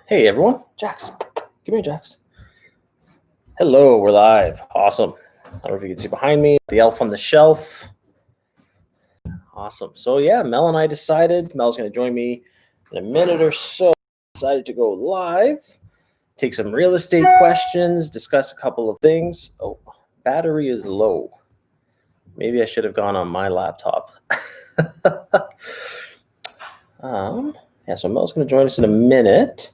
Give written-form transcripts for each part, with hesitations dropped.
Hey everyone, Jax. Give me Jax. Hello, we're live. Awesome. I don't know if you can see behind me the elf on the shelf. Awesome. So yeah, Mel and I decided Mel's going to join me in a minute or so. Decided to go live, take some real estate questions, discuss a couple of things. Oh, battery is low. Maybe I should have gone on my laptop. Yeah, so Mel's going to join us in a minute.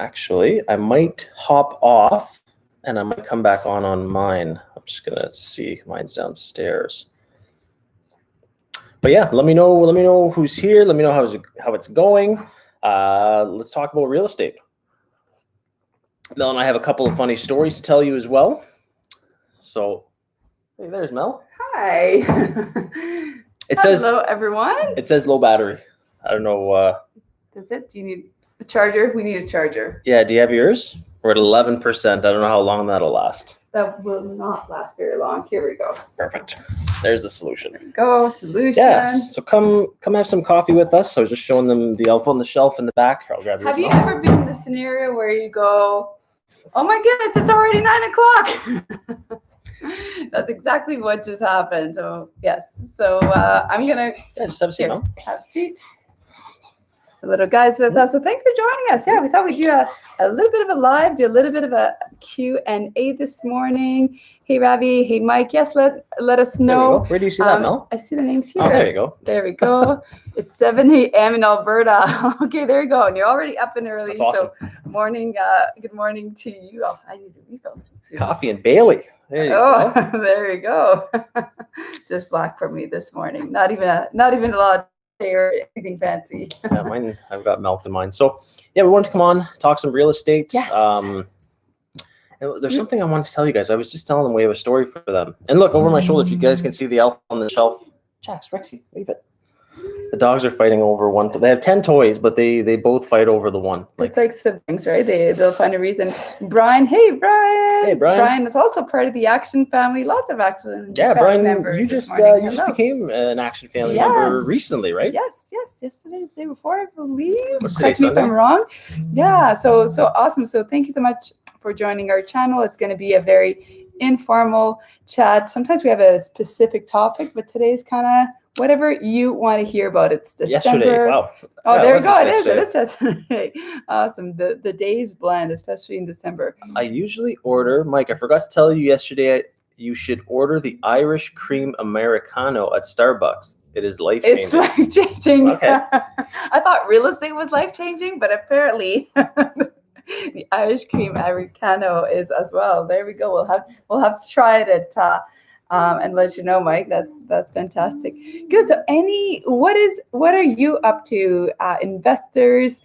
Actually, I might hop off and I might come back on mine. I'm just going to see. Mine's downstairs. But yeah, let me know who's here. Let me know how it's going. Let's talk about real estate. Mel and I have a couple of funny stories to tell you as well. So, hey, there's Mel. Hi. Hello, everyone. It says low battery. I don't know. Does it? Do you need a charger? We need a charger. Yeah, do you have yours? We're at 11%. I don't know how long that'll last. That will not last very long. Here we go. Perfect. There's the solution. There we go. Solution. Yeah. So come have some coffee with us. I was just showing them the elf on the shelf in the back. I'll grab yours. Have you ever been in the scenario where you go, oh my goodness, it's already 9 o'clock? That's exactly what just happened. So yes. So I'm gonna just have a seat. Have a seat. The little guys with us. So thanks for joining us. Yeah, we thought we'd do a little bit of a live, do a little bit of a Q&A this morning. Hey, Ravi. Hey, Mike. Yes, let us know. Where do you see that, Mel? I see the names here. Oh, there you go. There we go. It's 7 a.m. in Alberta. Okay, there you go. And you're already up and early. That's awesome. So morning. Good morning to you. Oh, I need a refill. Coffee and Bailey. There you go. There you go. Just black for me this morning. Not even a lot or anything fancy. Yeah, mine. I've got milk in mine. So yeah, we wanted to come on, talk some real estate. Yes. There's something I wanted to tell you guys. I was just telling them we have a story for them. And look over my shoulder, if you guys can see the elf on the shelf. Jax, Rexy, leave it. The dogs are fighting over one. They have 10 toys, but they both fight over the one. It's like siblings, right? They'll find a reason. Brian, hey Brian. Hey Brian. Brian is also part of the Action family. Lots of Action. Yeah, Brian, members you just became an Action family member recently, right? Yes. Yesterday, the day before, I believe. Correct me if I'm wrong. Yeah. So awesome. So thank you so much for joining our channel. It's going to be a very informal chat. Sometimes we have a specific topic, but today's kind of whatever you want to hear about. It's December. Yesterday. Wow. Oh, yeah, there you go. It is yesterday. Awesome. The days blend, especially in December. I usually order, Mike, I forgot to tell you yesterday, you should order the Irish Cream Americano at Starbucks. It is life-changing. It's life-changing. Okay. I thought real estate was life-changing, but apparently the Irish Cream Americano is as well. There we go. We'll have to try it at and let you know, Mike. That's fantastic. Good. So, what are you up to, investors,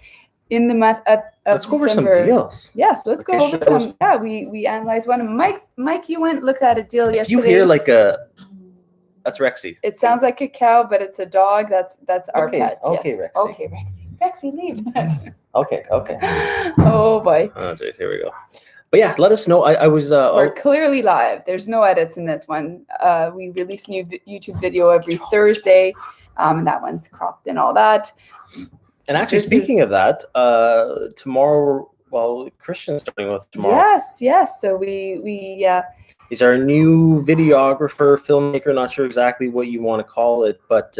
in the month of Let's go over some December? deals. Yes, let's go over some. Yeah, we analyzed one. Mike, you went and looked at a deal yesterday. You hear like that's Rexy. It sounds like a cow, but it's a dog. That's our pet. Okay, yes. Rexy. Okay, Rexy, leave. Okay. Oh boy. Oh, geez, here we go. But yeah, let us know. I was. We're clearly live. There's no edits in this one. We release a new YouTube video every Thursday, and that one's cropped and all that. And actually, speaking of that, tomorrow, Christian's starting with tomorrow. Yes. So we. He's our new videographer, filmmaker. Not sure exactly what you want to call it, but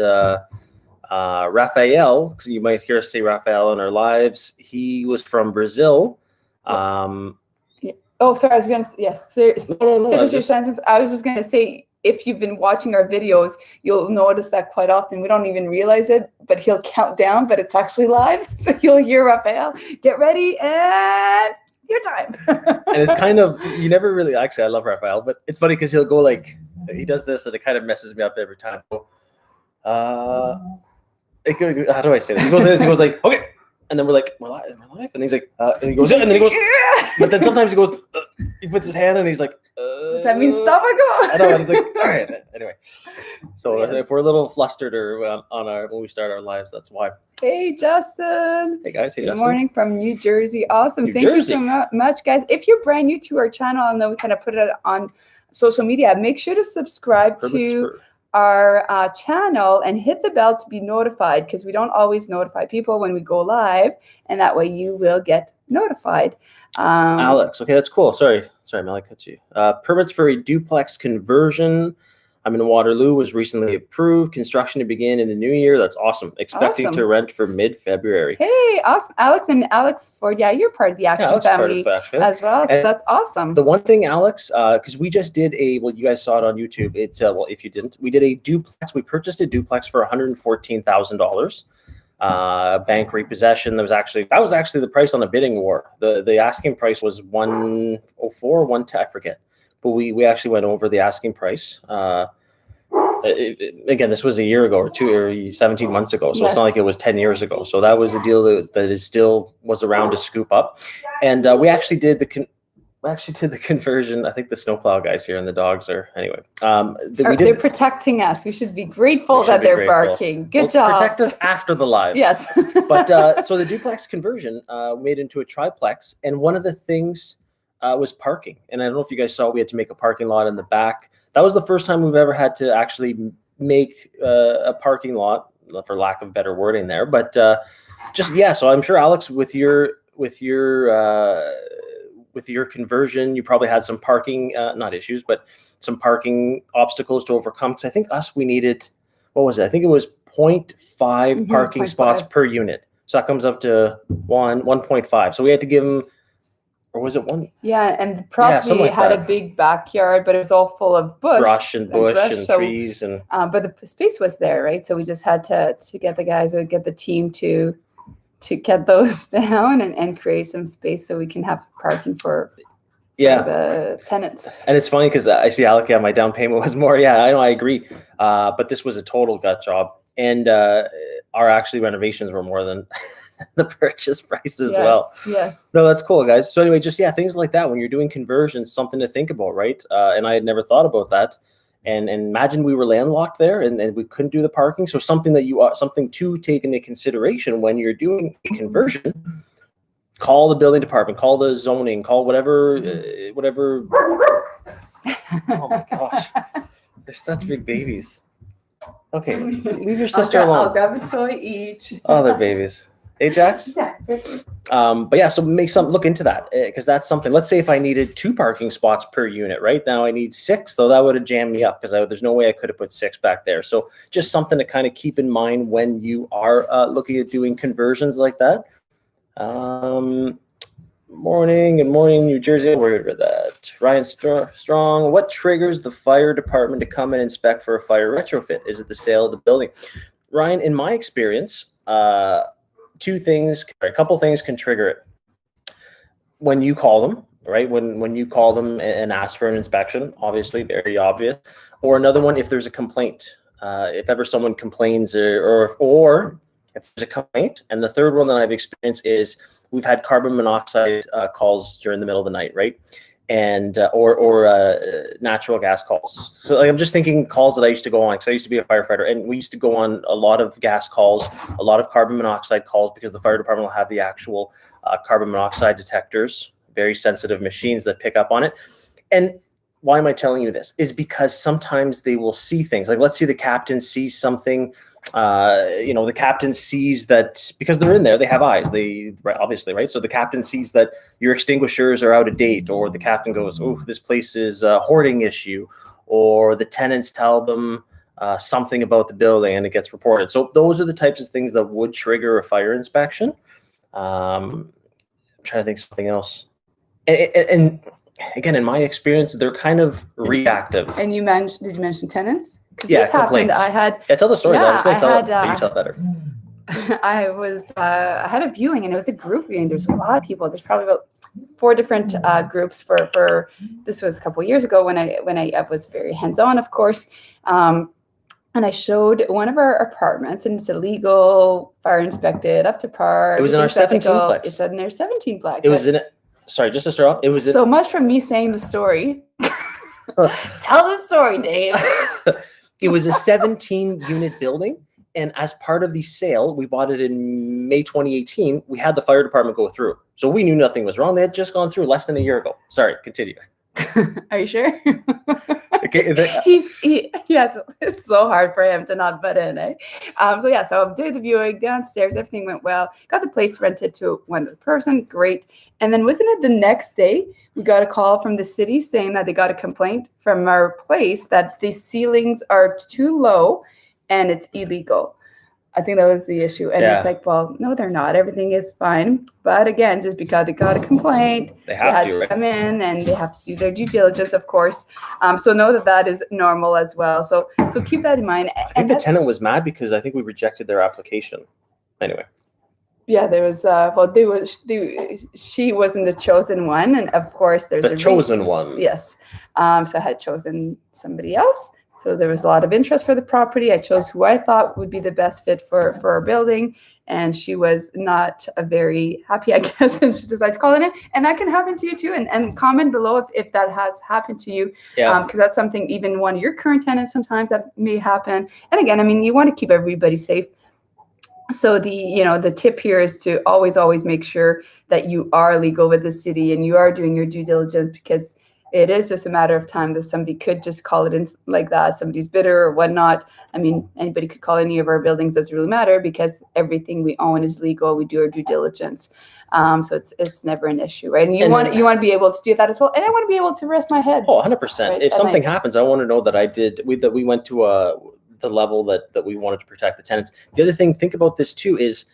Rafael. Because you might hear us say Rafael in our lives. He was from Brazil. Oh, sorry. I was going to. Yes. No. Finish your sentence. I was just going to say, if you've been watching our videos, you'll notice that quite often we don't even realize it, but he'll count down, but it's actually live. So you'll hear Rafael, get ready, and your time. And it's kind of, you never really, actually, I love Rafael, but it's funny because he'll go like, he does this and it kind of messes me up every time. How do I say this? He goes like, okay. And then we're like, we're live. And he's like, and he goes, and then he goes, but then sometimes he goes, he puts his hand and he's like, does that mean stop or go? I know. And he's like, all right. Anyway, so if we're a little flustered or when we start our lives, that's why. Hey, Justin. Hey, guys. Hey, Good morning from New Jersey. Awesome. Thank you so much, guys. If you're brand new to our channel, I know we kind of put it on social media. Make sure to subscribe to our channel and hit the bell to be notified, because we don't always notify people when we go live, and that way you will get notified. Alex, okay, that's cool. Sorry, Mel, I cut you. Permits for a duplex conversion. I'm in Waterloo, was recently approved. Construction to begin in the new year. That's awesome. Expecting to rent for mid-February. Hey, awesome. Alex Ford, yeah, you're part of the Action family as well. So that's awesome. The one thing, Alex, because we just did you guys saw it on YouTube. It's, well, if you didn't, we did a duplex. We purchased a duplex for $114,000. Bank repossession. That was actually the price on the bidding war. The asking price was 104, 110, I forget. But we actually went over the asking price. Again, this was a year ago or 17 months ago. So It's not like it was 10 years ago. So that was a deal that is still was around to scoop up. And we actually did the conversion. I think the snowplow guys here and the dogs are anyway. They're protecting us. We should be grateful that they're barking. Good job. Protect us after the live. Yes. But so the duplex conversion made into a triplex, and one of the things was parking. And I don't know if you guys saw, we had to make a parking lot in the back. That was the first time we've ever had to actually make a parking lot, for lack of better wording there. But so I'm sure, Alex, with your conversion, you probably had some parking, not issues, but some parking obstacles to overcome. Because I think we needed, what was it? I think it was 0.5 parking spots per unit. So that comes up to 1.5. So we had to give them, or was it one? Yeah, and the property had a big backyard, but it was all full of brush and trees. But the space was there, right? So we just had to get the guys, or get the team to get those down and create some space so we can have parking for the tenants. And it's funny because I see Alec, my down payment was more. Yeah, I know, I agree. But this was a total gut job. And our actually renovations were more than the purchase price as well. Yes. No, that's cool, guys. So anyway, just things like that. When you're doing conversions, something to think about, right? And I had never thought about that. And imagine we were landlocked there and we couldn't do the parking. So something to take into consideration when you're doing a conversion. Call the building department, call the zoning, call whatever. Oh my gosh, they're such big babies. Okay, leave your sister alone. I'll grab a toy each. Oh, they're babies. Hey, Jax? Yeah. But yeah, so look into that, because that's something. Let's say if I needed 2 parking spots per unit, right? Now I need 6, though that would have jammed me up, because there's no way I could have put 6 back there. So just something to kind of keep in mind when you are looking at doing conversions like that. Good morning, New Jersey. Where did that? Ryan Strong. What triggers the fire department to come and inspect for a fire retrofit? Is it the sale of the building? Ryan, in my experience, a couple things can trigger it. When you call them, right? When you call them and ask for an inspection, obviously, very obvious. Or another one, if there's a complaint, if ever someone complains, or if there's a complaint. And the third one that I've experienced is we've had carbon monoxide calls during the middle of the night, right? And or natural gas calls. So I'm just thinking calls that I used to go on, because I used to be a firefighter, and we used to go on a lot of gas calls, a lot of carbon monoxide calls, because the fire department will have the actual carbon monoxide detectors, very sensitive machines that pick up on it. And why am I telling you this? Is because sometimes they will see things. Like, let's say the captain sees something. The captain sees that, because they're in there, they have eyes, obviously, right? So the captain sees that your extinguishers are out of date, or the captain goes, oh, this place is a hoarding issue, or the tenants tell them something about the building and it gets reported. So those are the types of things that would trigger a fire inspection. I'm trying to think of something else. And again, in my experience, they're kind of reactive. And did you mention tenants? Yeah, this happened. Tell the story. I was going to tell it, but you tell it better. I had a viewing, and it was a group viewing. There's a lot of people. There's probably about 4 different groups for this was a couple of years ago when I was very hands-on, of course. And I showed one of our apartments, and it's illegal, fire inspected, up to par. It was in our 17-plex. It's in our 17-plex. It was in it. Sorry, just to start off, it was so much from me saying the story. Tell the story, Dave. It was a 17-unit building, and as part of the sale, we bought it in May 2018. We had the fire department go through, so we knew nothing was wrong. They had just gone through less than a year ago. Sorry, continue. Are you sure? Okay, It's so hard for him to not butt in, eh? So I'm doing the viewing downstairs. Everything went well. Got the place rented to one other person. Great. And then wasn't it the next day we got a call from the city saying that they got a complaint from our place that the ceilings are too low and it's illegal. I think that was the issue. And Yeah. it's like, well, no, they're not. Everything is fine. But again, just because they got a complaint, They have had to, right? come in and they have to do their due diligence, of course. So know that that is normal as well. So keep that in mind. I think the tenant was mad because I think we rejected their application. Anyway. Yeah, there was. She wasn't the chosen one, and of course, there's The chosen one. Yes. So I had chosen somebody else. So there was a lot of interest for the property. I chose who I thought would be the best fit for our building. And she was not a very happy, I guess, and she decided to call it in. And that can happen to you too. And comment below if that has happened to you. Yeah. Because that's something even one of your current tenants, sometimes that may happen. And again, I mean, you want to keep everybody safe. So the tip here is to always make sure that you are legal with the city and you are doing your due diligence, because it is just a matter of time that somebody could just call it in like that. Somebody's bitter or whatnot. I mean, anybody could call any of our buildings. Doesn't really matter because everything we own is legal. We do our due diligence. So it's never an issue, right? And you want to be able to do that as well. And I want to be able to rest my head. Oh, 100%. Right, if something happens, I want to know that we went to the level that we wanted to protect the tenants. The other thing, think about this too, is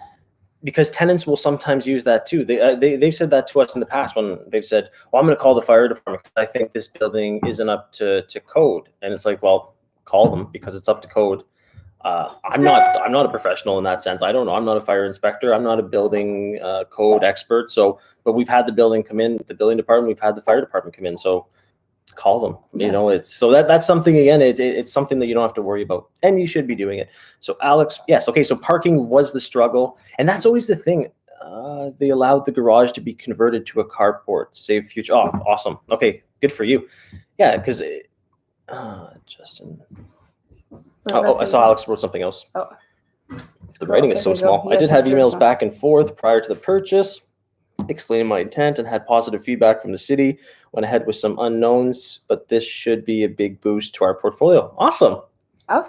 because tenants will sometimes use that too. They've said that to us in the past when they've said, well, I'm going to call the fire department because I think this building isn't up to code. And it's like, well, call them because it's up to code. I'm not a professional in that sense. I don't know. I'm not a fire inspector. I'm not a building code expert. But we've had the building come in, the building department, we've had the fire department come in. So call them. Yes. That's something, again, it's something that you don't have to worry about, and you should be doing it. So Alex, yes. Okay. So parking was the struggle, and that's always the thing. They allowed the garage to be converted to a carport, save future. Oh, awesome. Okay. Good for you. Yeah. Cause Justin. I saw Alex wrote something else. Oh. The writing is so small. Yes, I did have it's emails small. back and forth prior to the purchase, explaining my intent, and had positive feedback from the city. Went ahead with some unknowns, but this should be a big boost to our portfolio. Awesome.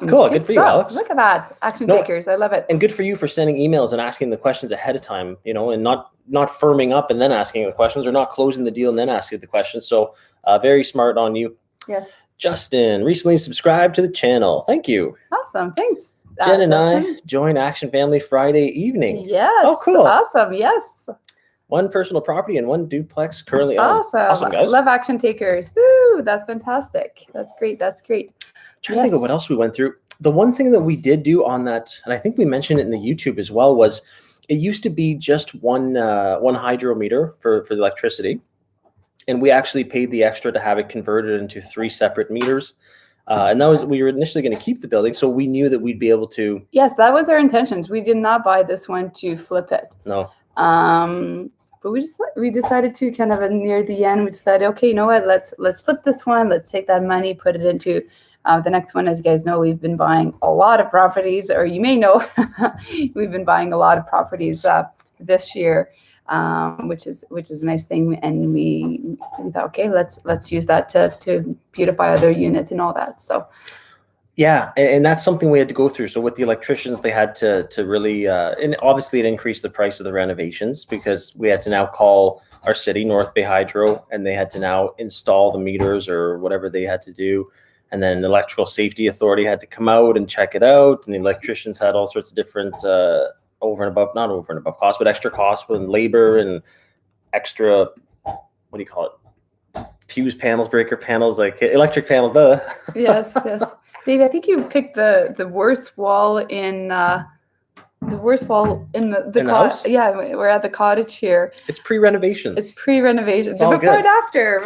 Cool. Good for you, Alex. Look at that. Action takers. I love it. And good for you for sending emails and asking the questions ahead of time, and not firming up and then asking the questions, or not closing the deal and then asking the questions. So very smart on you. Yes. Justin recently subscribed to the channel. Thank you. Awesome. Thanks. Jen and Justin. I joined Action Family Friday evening. Yes. Oh, cool. Awesome. Yes. One personal property and one duplex currently owned. Awesome, guys. Love action takers. Woo, that's fantastic. That's great. Trying to think of what else we went through. The one thing that we did do on that, and I think we mentioned it in the YouTube as well, was it used to be just one hydrometer for the electricity. And we actually paid the extra to have it converted into 3 separate meters. And we were initially going to keep the building, so we knew that we'd be able to. Yes, that was our intentions. We did not buy this one to flip it. No. But we decided to kind of near the end. We decided, okay, you know what? Let's flip this one. Let's take that money, put it into the next one. As you guys know, we've been buying a lot of properties, or you may know, we've been buying a lot of properties this year. Which is a nice thing, and we thought, okay, let's use that to beautify other units and all that. So yeah, and that's something we had to go through. So with the electricians, they had to really, and obviously it increased the price of the renovations because we had to now call our city, North Bay Hydro, and they had to now install the meters or whatever they had to do. And then the Electrical Safety Authority had to come out and check it out, and the electricians had all sorts of different not over and above costs, but extra costs with labor and extra, what do you call it? Fuse panels, breaker panels, like electric panels. Yes. Dave, I think you picked the worst wall in the house? Yeah, we're at the cottage here. It's pre-renovations. It's pre-renovations. Before and after.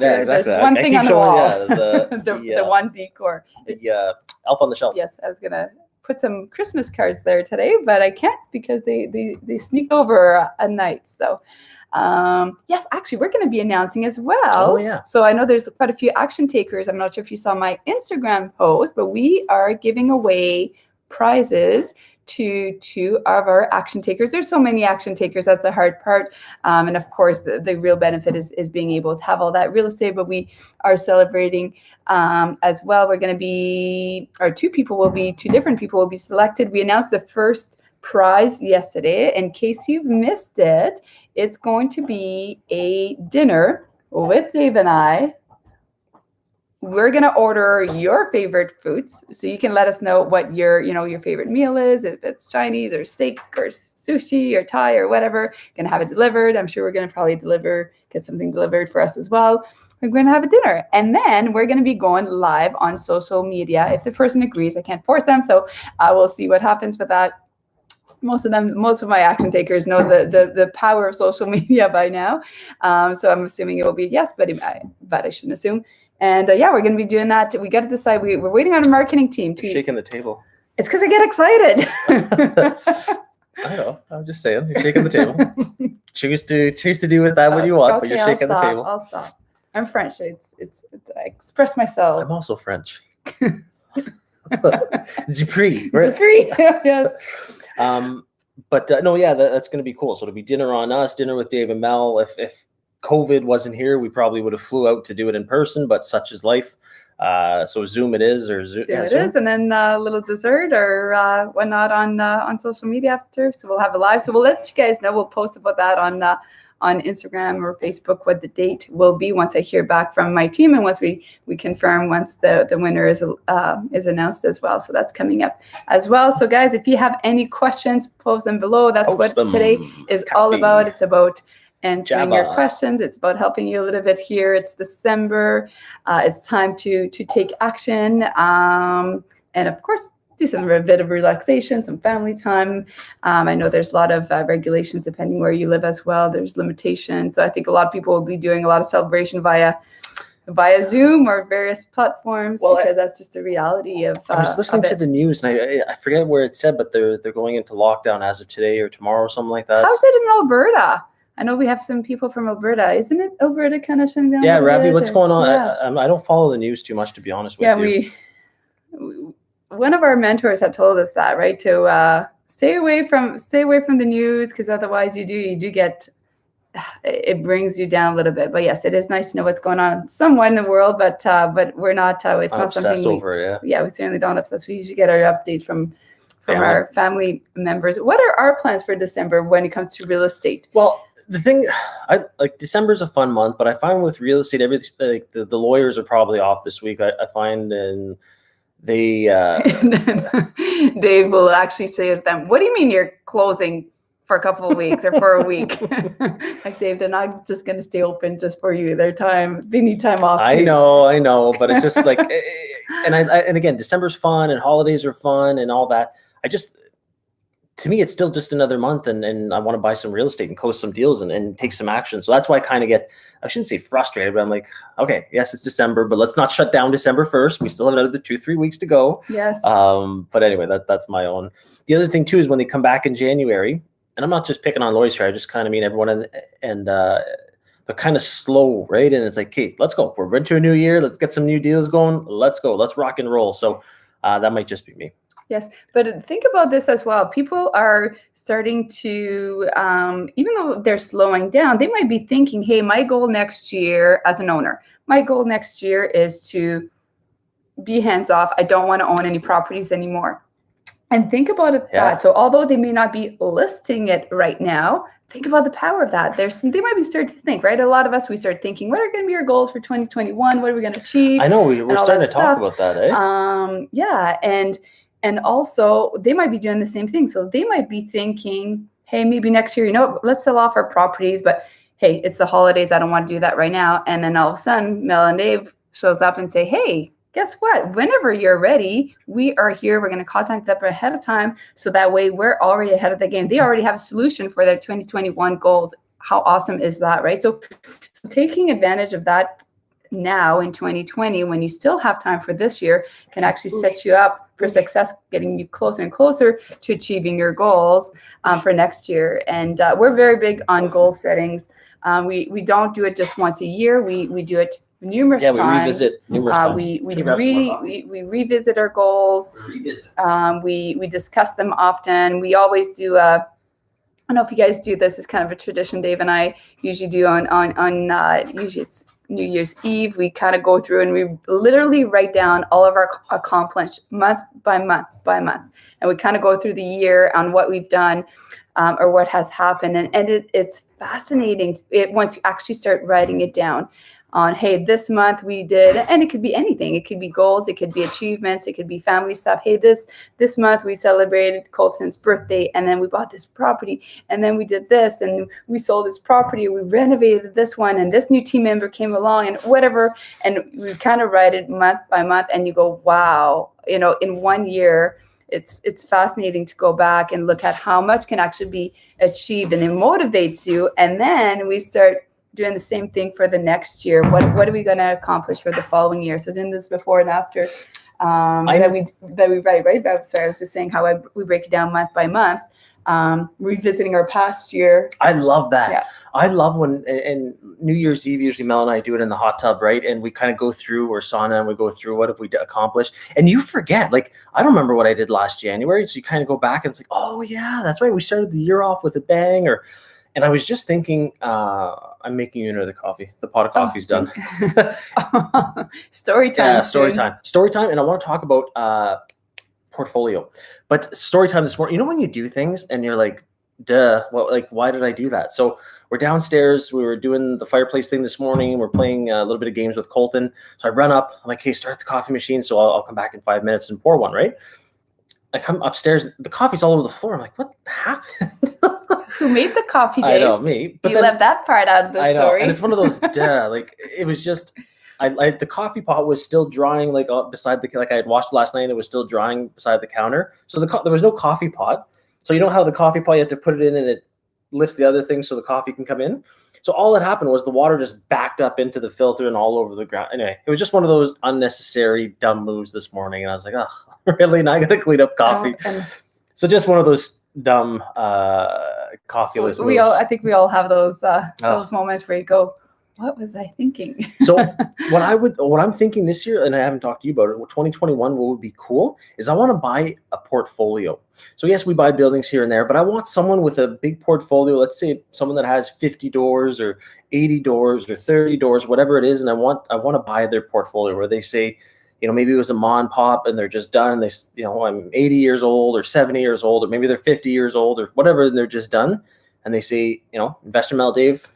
Yeah, exactly. There's one thing on the wall. The one decor. The elf on the shelf. Yes, I was gonna put some Christmas cards there today, but I can't because they sneak over at night. So yes, actually we're going to be announcing as well. Oh yeah. So I know there's quite a few action takers. I'm not sure if you saw my Instagram post, but we are giving away prizes to two of our action takers. There's so many action takers. That's the hard part. And of course, the real benefit is being able to have all that real estate, but we are celebrating as well. We're going to be, or two different people will be selected. We announced the first prize yesterday. In case you've missed it, it's going to be a dinner with Dave and I. We're going to order your favorite foods. So you can let us know what your favorite meal is, if it's Chinese or steak or sushi or Thai or whatever. Going to have it delivered. I'm sure we're going to probably get something delivered for us as well. We're going to have a dinner. And then we're going to be going live on social media. If the person agrees, I can't force them. So we'll see what happens with that. Most of my action takers know the power of social media by now. So I'm assuming it will be a yes, but I shouldn't assume. And we're going to be doing that. We got to decide. We're waiting on a marketing team. You're shaking the table. It's because I get excited. I know. I'm just saying. You're shaking the table. choose to do with that what you want, but you're shaking the table. I'll stop. I'm French. It's I express myself. I'm also French. Dupree, right? Dupree, yes. But no, yeah, that's going to be cool. So it'll be dinner on us, dinner with Dave and Mel. If COVID wasn't here, we probably would have flew out to do it in person, but such is life. So Zoom it is, or Zoom it is, and then a little dessert or whatnot on social media after. So we'll have a live. So we'll let you guys know. We'll post about that on Instagram or Facebook what the date will be once I hear back from my team and once we confirm once the winner is announced as well. So that's coming up as well. So guys, if you have any questions, post them below. That's what today is all about. It's about answering your questions. It's about helping you a little bit here. It's December. It's time to take action. And of course, do a bit of relaxation, some family time. I know there's a lot of regulations depending where you live as well. There's limitations. So I think a lot of people will be doing a lot of celebration via Zoom or various platforms because that's just the reality of I was listening to the news and I forget where it said, but they're going into lockdown as of today or tomorrow or something like that. How's it in Alberta? I know we have some people from Alberta. Isn't it Alberta kind of shutting down? Yeah, Ravi, what's going on? Yeah. I don't follow the news too much, to be honest with you. Yeah, one of our mentors had told us that, right? To stay away from the news because otherwise you do get it brings you down a little bit. But yes, it is nice to know what's going on somewhat in the world, but we're not. It's not something over. We certainly don't obsess. We usually get our updates from our family members. What are our plans for December when it comes to real estate? Well, the thing, December's a fun month, but I find with real estate, everything like the lawyers are probably off this week. I find and they Dave will actually say to them, "What do you mean you're closing for a couple of weeks or for a week?" Like, Dave, they're not just going to stay open just for you. They need time off too. I know, but it's just like, and again, December's fun and holidays are fun and all that. To me, it's still just another month and I want to buy some real estate and close some deals and take some action. So that's why I kind of get, I shouldn't say frustrated, but I'm like, okay, yes, it's December, but let's not shut down December 1st. We still have another 2-3 weeks to go. Yes. But anyway, that's my own. The other thing too is when they come back in January, and I'm not just picking on lawyers here, I just kind of mean everyone and they're kind of slow, right? And it's like, okay, let's go. We're into a new year. Let's get some new deals going. Let's go. Let's rock and roll. So that might just be me. Yes, but think about this as well. People are starting to, even though they're slowing down, they might be thinking, hey, my goal next year as an owner, my goal next year is to be hands off. I don't want to own any properties anymore. And think about it that. So although they may not be listing it right now, think about the power of that. They might be starting to think, right? A lot of us, we start thinking, what are going to be our goals for 2021? What are we going to achieve? I know we're starting to talk about that, eh? Yeah, and also, they might be doing the same thing. So they might be thinking, hey, maybe next year, let's sell off our properties. But hey, it's the holidays. I don't want to do that right now. And then all of a sudden, Mel and Dave shows up and say, hey, guess what? Whenever you're ready, we are here. We're going to contact them ahead of time. So that way, we're already ahead of the game. They already have a solution for their 2021 goals. How awesome is that, right? So taking advantage of that now in 2020, when you still have time for this year, can actually set you up for success, getting you closer and closer to achieving your goals for next year. And we're very big on goal settings. We don't do it just once a year. We do it numerous Yeah, we times. revisit numerous times. We revisit our goals. We discuss them often. We always do a. I don't know if you guys do this. It's kind of a tradition Dave and I usually do on usually it's New Year's Eve. We kind of go through and we literally write down all of our accomplishments month by month, and we kind of go through the year on what we've done or what has happened, and it's fascinating. Once you actually start writing it down. On, hey, this month we did, and it could be anything. It could be goals, it could be achievements, it could be family stuff. Hey, this month we celebrated Colton's birthday, and then we bought this property, and then we did this, and we sold this property, we renovated this one, and this new team member came along, and whatever. And we kind of write it month by month, and you go, wow, in 1 year. It's fascinating to go back and look at how much can actually be achieved, and it motivates you. And then we start doing the same thing for the next year. What are we going to accomplish for the following year? So doing this before and after that we write, right? Sorry, I was just saying how we break it down month by month, revisiting our past year. I love that. Yeah. I love when, and New Year's Eve, usually Mel and I do it in the hot tub, right? And we kind of go through, or sauna, and we go through what have we accomplished. And you forget, like, I don't remember what I did last January. So you kind of go back and it's like, oh yeah, that's right. We started the year off with a bang. And I was just thinking, I'm making you another coffee. The pot of coffee's done. Story time. Yeah, story time. And I want to talk about portfolio. But story time this morning, you know when you do things and you're like, duh, well, like, why did I do that? So we're downstairs. We were doing the fireplace thing this morning. We're playing a little bit of games with Colton. So I run up. I'm like, hey, start the coffee machine. So I'll come back in 5 minutes and pour one, right? I come upstairs. The coffee's all over the floor. I'm like, what happened? Who made the coffee, Dave? I know, me. But you left that part out of the story. And it's one of those, like, it was just, the coffee pot was still drying, like, beside like I had washed last night, and it was still drying beside the counter. So there was no coffee pot. So you know how the coffee pot, you have to put it in and it lifts the other thing so the coffee can come in? So all that happened was the water just backed up into the filter and all over the ground. Anyway, it was just one of those unnecessary, dumb moves this morning. And I was like, oh, really? Now I got to clean up coffee. So just one of those dumb coffeeless moves. I think we all have those moments where you go, what was I thinking? So what I'm thinking this year, and I haven't talked to you about it, 2021, what would be cool is I want to buy a portfolio. So yes, we buy buildings here and there, but I want someone with a big portfolio. Let's say someone that has 50 doors or 80 doors or 30 doors, whatever it is. And I want to buy their portfolio where they say, maybe it was a mom and pop and they're just done. They, I'm 80 years old or 70 years old, or maybe they're 50 years old or whatever, and they're just done. And they say, Investor Mel Dave,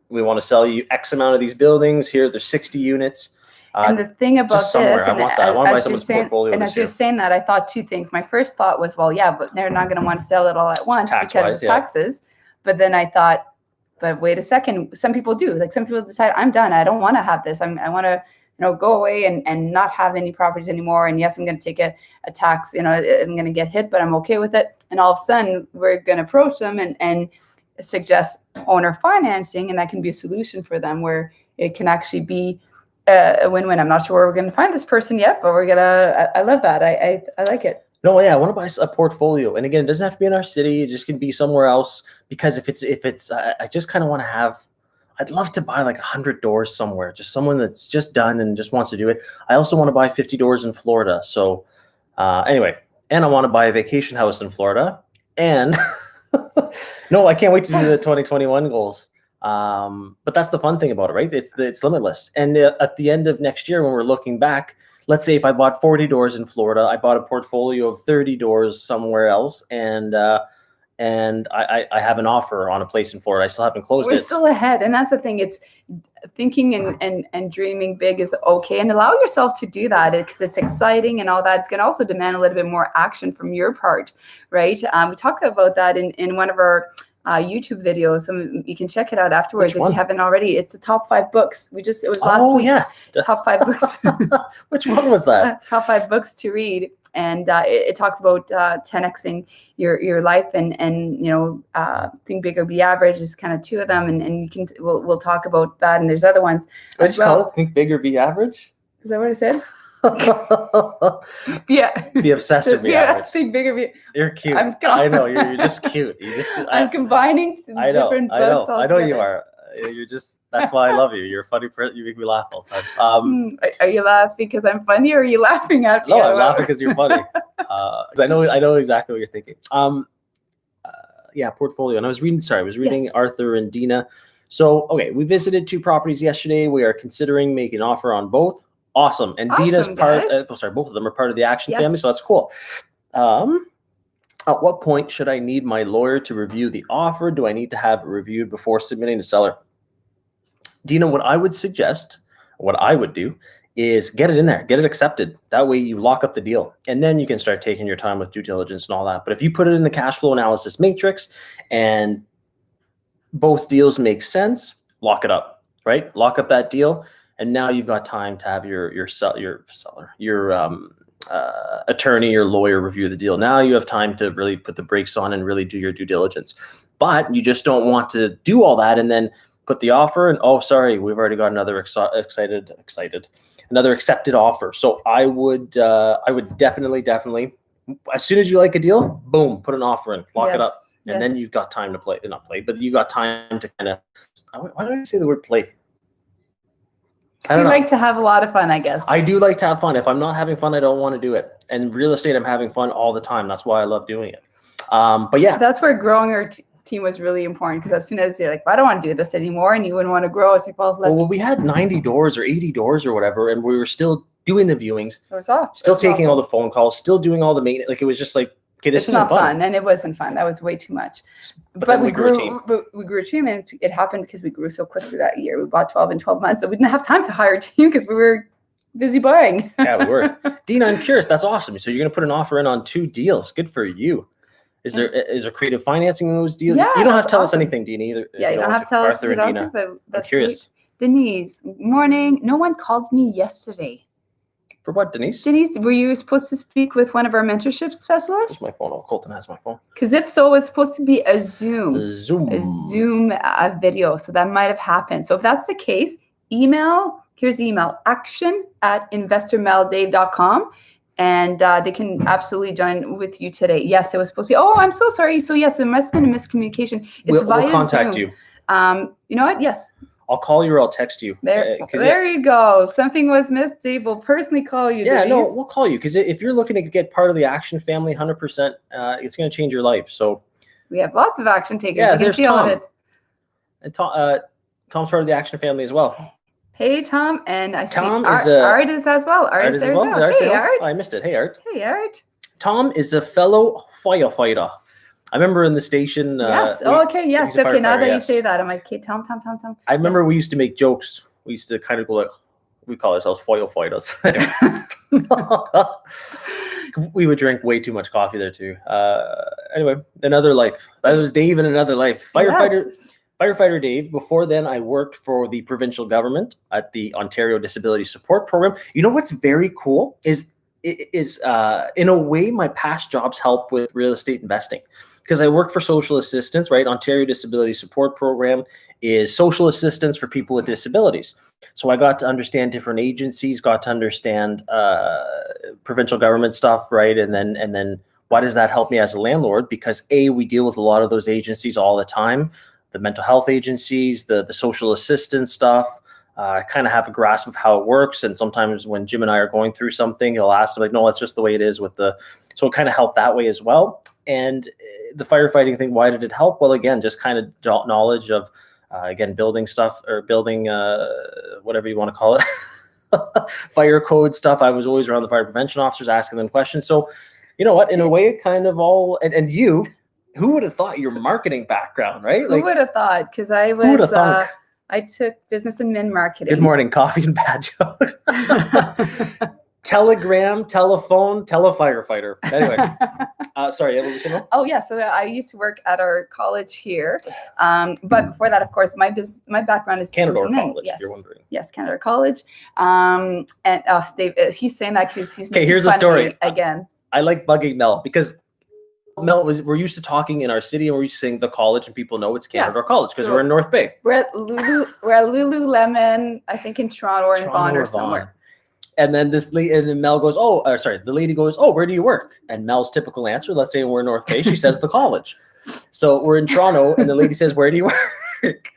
we want to sell you X amount of these buildings here. There's 60 units. And the thing about this, I want to buy someone's portfolio. And as you're saying that, I thought two things. My first thought was, well, yeah, but they're not going to want to sell it all at once because of taxes. But then I thought, but wait a second. Some people do. Like some people decide, I'm done. I don't want to have this. I want to, go away and not have any properties anymore. And yes, I'm going to take a tax. I'm going to get hit, but I'm okay with it. And all of a sudden, we're going to approach them and suggest owner financing, and that can be a solution for them where it can actually be a win-win. I'm not sure where we're going to find this person yet, but I love that. I like it. No, yeah, I want to buy a portfolio. And again, it doesn't have to be in our city. It just can be somewhere else, because if it's I just kind of want to have, I'd love to buy like 100 doors somewhere, just someone that's just done and just wants to do it. I also want to buy 50 doors in Florida. So anyway, and I want to buy a vacation house in Florida. And no, I can't wait to do the 2021 goals. But that's the fun thing about it, right? It's limitless. And at the end of next year, when we're looking back, let's say if I bought 40 doors in Florida, I bought a portfolio of 30 doors somewhere else, and I have an offer on a place in Florida. I still haven't closed it. We're still ahead. And that's the thing. It's thinking and dreaming big is okay. And allow yourself to do that because it's exciting and all that. It's going to also demand a little bit more action from your part, right? We talked about that in one of our YouTube videos. So you can check it out afterwards if you haven't already. It's the top 5 books. It was last week. Yeah. Top 5 books. Which one was that? Top 5 books to read. And it talks about 10xing your life and think bigger, be average is kind of 2 of them. And we'll talk about that. And there's other ones. What did you call it? Think bigger, be average? Is that what I said? Yeah. Be obsessed or be average. Think bigger, You're cute. I know you're just cute. I'm combining different books. I know you are. That's why I love you. You're a funny person. You make me laugh all the time. Are you laughing because I'm funny, or are you laughing at me? No, I'm laughing because you're funny. 'Cause I know exactly what you're thinking. Yeah, portfolio. And I was reading Yes. Arthur and Dina. So, okay, we visited 2 properties yesterday. We are considering making an offer on both. Awesome. And Dina's Awesome, part, guys. both of them are part of the Action Yes. family. So that's cool. At what point should I need my lawyer to review the offer? Do I need to have it reviewed before submitting to seller? Dina, what I would suggest, what I would do, is get it in there, get it accepted. That way you lock up the deal, and then you can start taking your time with due diligence and all that. But if you put it in the cash flow analysis matrix and both deals make sense, lock it up, right? Lock up that deal, and now you've got time to have your attorney or lawyer review the deal. Now you have time to really put the brakes on and really do your due diligence. But you just don't want to do all that and then put the offer and, oh, sorry, we've already got another another accepted offer. So I would definitely, as soon as you like a deal, boom, put an offer in, lock it up. And then you've got time to but you got time to kind of, why do I say the word play? So you like to have a lot of fun, I guess. I do like to have fun. If I'm not having fun, I don't want to do it. And real estate, I'm having fun all the time. That's why I love doing it. But yeah. That's where growing our team was really important, because as soon as you're like, well, I don't want to do this anymore, and you wouldn't want to grow, it's like, well, we had 90 doors or 80 doors or whatever, and we were still doing the viewings, still taking all the phone calls, still doing all the maintenance. Like, it was just like, okay, this isn't fun. And it wasn't fun. That was way too much. But we grew a team, and it happened because we grew so quickly that year. We bought 12 in 12 months, so we didn't have time to hire a team because we were busy buying. Yeah, we were. Dina, I'm curious. That's awesome. So you're going to put an offer in on 2 deals. Good for you. Is there creative financing in those deals? Yeah, you don't have to tell us anything, Dina, either. Yeah, you don't have to tell us Arthur and Dina. But that's I'm curious. Denise, morning. No one called me yesterday. For what, Denise? Denise, were you supposed to speak with one of our mentorship specialists? That's my phone. Oh, Colton has my phone. Because if so, it was supposed to be a Zoom video. So that might have happened. So if that's the case, here's the email, action@investormeldave.com. And they can absolutely join with you today. Yes, it was supposed to be. Oh, I'm so sorry. So yes, it must have been a miscommunication. It's via we'll contact Zoom. you. You know what? Yes. I'll call you or I'll text you. There you go. Something was missed. Dave will personally call you. Yeah, Denise. no, we'll call you, because if you're looking to get part of the Action family, 100%, it's going to change your life. So we have lots of action takers. Yeah, you can there's see all of Tom. it. And Tom's part of the Action family as well. Hey, Tom, and I see Art is as well. Art is there as well. Hey, Art. Oh, I missed it. Hey, Art. Hey, Art. Tom is a fellow firefighter. I remember in the station. Yes. Okay. Yes. Okay. Now that you yes. say that, I'm like, okay, Tom. I remember we used to make jokes. We used to kind of go like, we call ourselves firefighters. We would drink way too much coffee there too. Anyway, another life. That was Dave in another life. Firefighter Dave. Before then, I worked for the provincial government at the Ontario Disability Support Program. You know what's very cool is in a way, my past jobs help with real estate investing, because I work for social assistance, right? Ontario Disability Support Program is social assistance for people with disabilities. So I got to understand different agencies, got to understand provincial government stuff, right? And then why does that help me as a landlord? Because we deal with a lot of those agencies all the time, the mental health agencies, the social assistance stuff. I kind of have a grasp of how it works. And sometimes when Jim and I are going through something, he'll ask, like, no, that's just the way it is so it kind of helped that way as well. And the firefighting thing, why did it help? Well, again, just kind of knowledge of, again, building stuff, or building, whatever you want to call it, fire code stuff. I was always around the fire prevention officers, asking them questions. So, you know what, in a way, it kind of all, and you, who would have thought your marketing background, right? Who would have thought? Because I I took business and min marketing. Good morning, coffee and bad jokes. Telegram, telephone, telefirefighter. Anyway, sorry, what were you saying? Oh yeah, so I used to work at our college here, but before that, of course, my background is Canada College. Yes. If you're wondering. Yes, Canada College. And Dave, he's saying that because he's okay. Here's the story again. I like bugging Mel because Mel, we're used to talking in our city and we're used to saying the college, and people know it's Canada College because we're in North Bay. We're at Lululemon, I think in Toronto or in Vaughan or somewhere. And then Mel goes, the lady goes, oh, where do you work? And Mel's typical answer, let's say we're in North Bay, she says the college. So we're in Toronto and the lady says, where do you work?